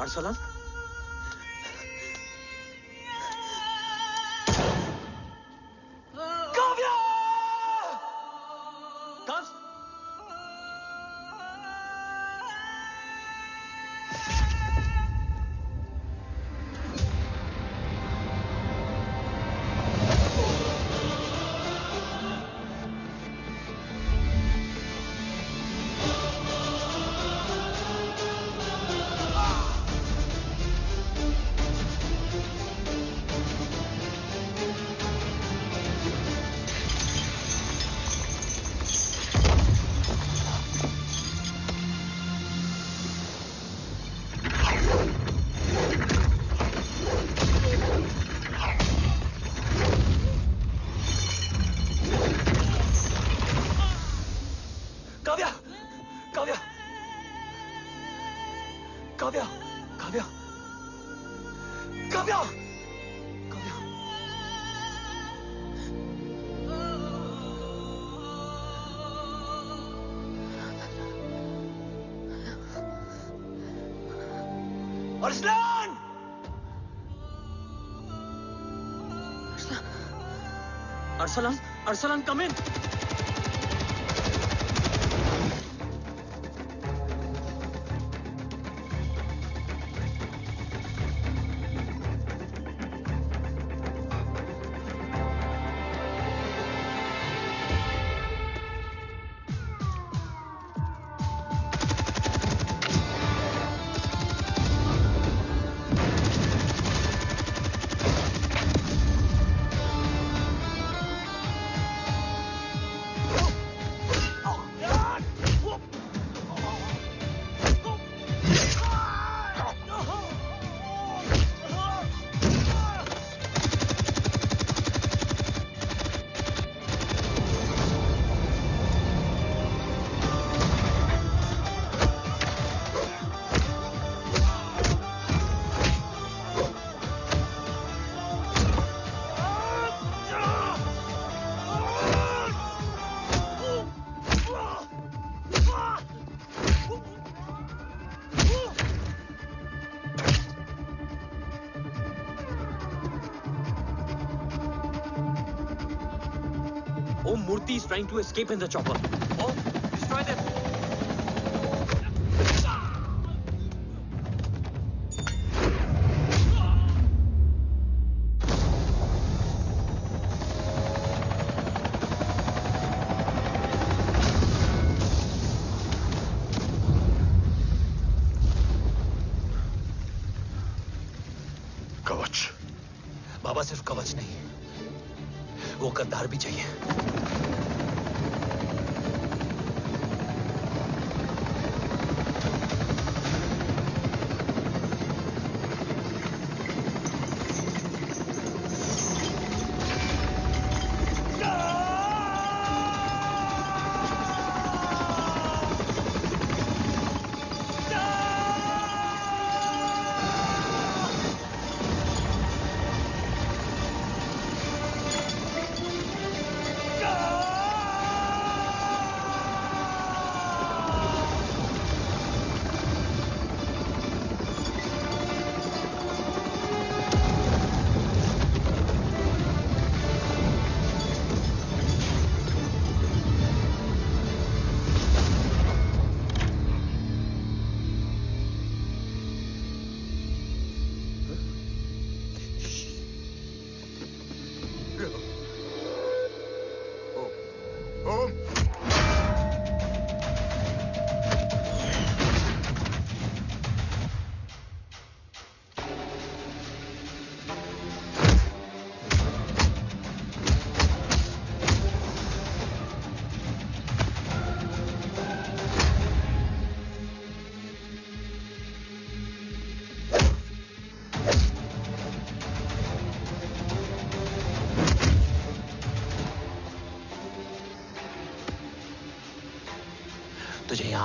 Arsalan? Arsalan! Arsalan, Arsalan, come in! Om Murthy is trying to escape in the chopper. Oh, destroy them! कवच। बाबा सिर्फ कवच नहीं, वो गद्दार भी चाहिए।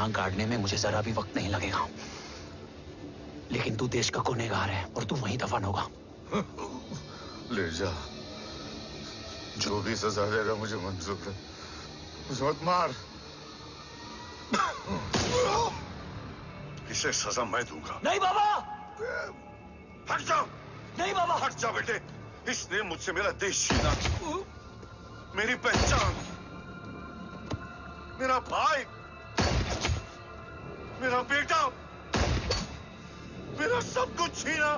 टांग काटने में मुझे जरा भी वक्त नहीं लगेगा। लेकिन तू देश का गुनहगार है और तू वहीं दफन होगा। ले जा, जो भी सजा देगा मुझे मंजूर है। मुझे मत मार। इसे सजा मैं दूंगा। नहीं बाबा, हट जाओ। नहीं बाबा, हट जा बेटे। इसने मुझसे मेरा देश छीना, मेरी पहचान, मेरा भाई, मेरा बेटा, मेरा सब कुछ छीना,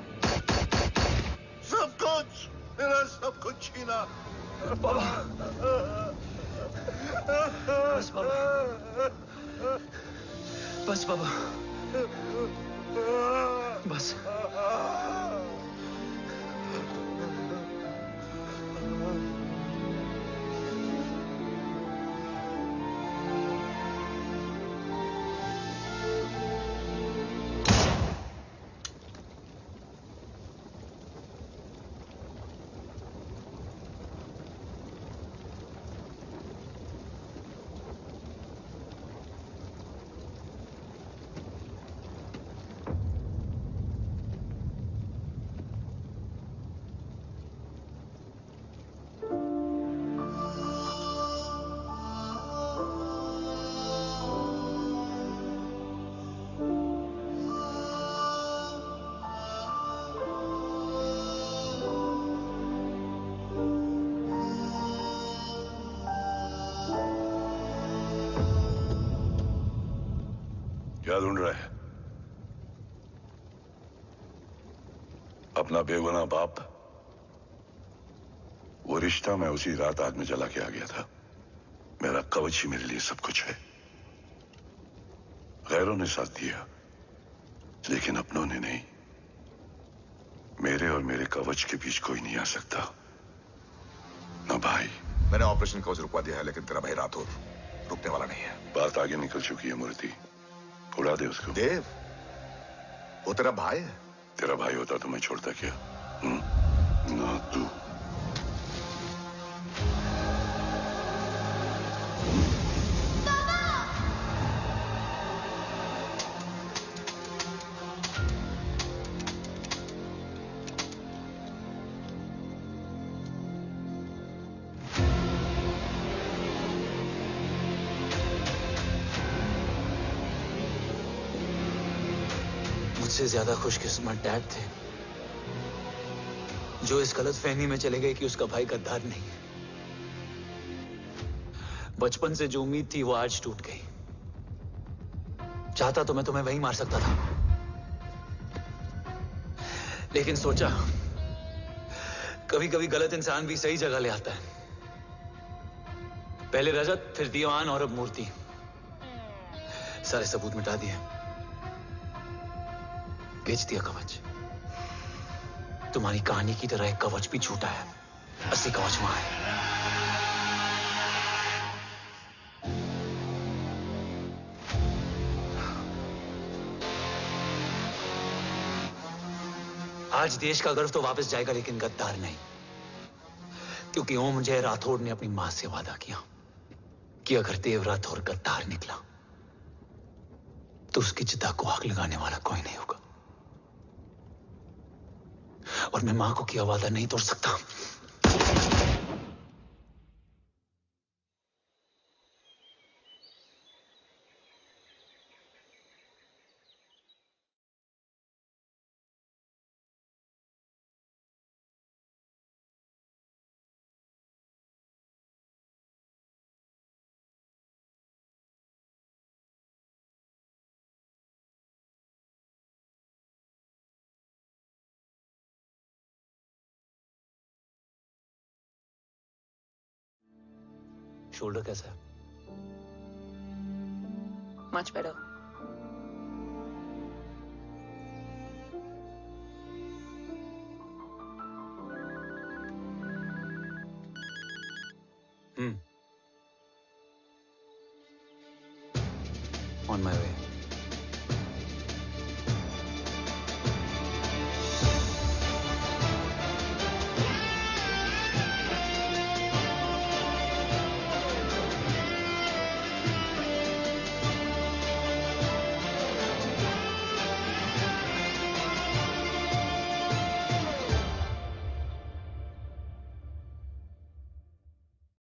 सब कुछ, मेरा सब कुछ छीना। बाबा, बस बाबा, बस बाबा, बस। क्या ढूंढ रहा है? अपना बेगुनाह बाप। वो रिश्ता मैं उसी रात आग में जला के आ गया था। मेरा कवच ही मेरे लिए सब कुछ है। गैरों ने साथ दिया, लेकिन अपनों ने नहीं। मेरे और मेरे कवच के बीच कोई नहीं आ सकता। ना भाई। मैंने ऑपरेशन कवच रुकवा दिया है, लेकिन तेरा भाई राठौर रुकने वाला नहीं है। बात आगे निकल चुकी है मूर्ति। उड़ा दे उसको। देव, वो तेरा भाई है। तेरा भाई होता तो मैं छोड़ता क्या? ना तू। मुझसे ज्यादा खुशकिस्मत डैड थे, जो इस गलत फहमी में चले गए कि उसका भाई गद्दार नहीं है। बचपन से जो उम्मीद थी वो आज टूट गई। चाहता तो मैं तुम्हें वहीं मार सकता था, लेकिन सोचा कभी कभी गलत इंसान भी सही जगह ले आता है। पहले रजत, फिर दीवान और अब मूर्ति। सारे सबूत मिटा दिए, बेच दिया कवच। तुम्हारी कहानी की तरह एक कवच भी झूठा है। असली कवच वहां है। आज देश का गर्व तो वापस जाएगा, लेकिन गद्दार नहीं। क्योंकि ओम जय राठौड़ ने अपनी मां से वादा किया कि अगर देव राठौड़ गद्दार निकला तो उसकी चिता को आग लगाने वाला कोई नहीं होगा। और मैं मां को किया वादा नहीं तोड़ सकता। शोल्डर कैसा है? Much better.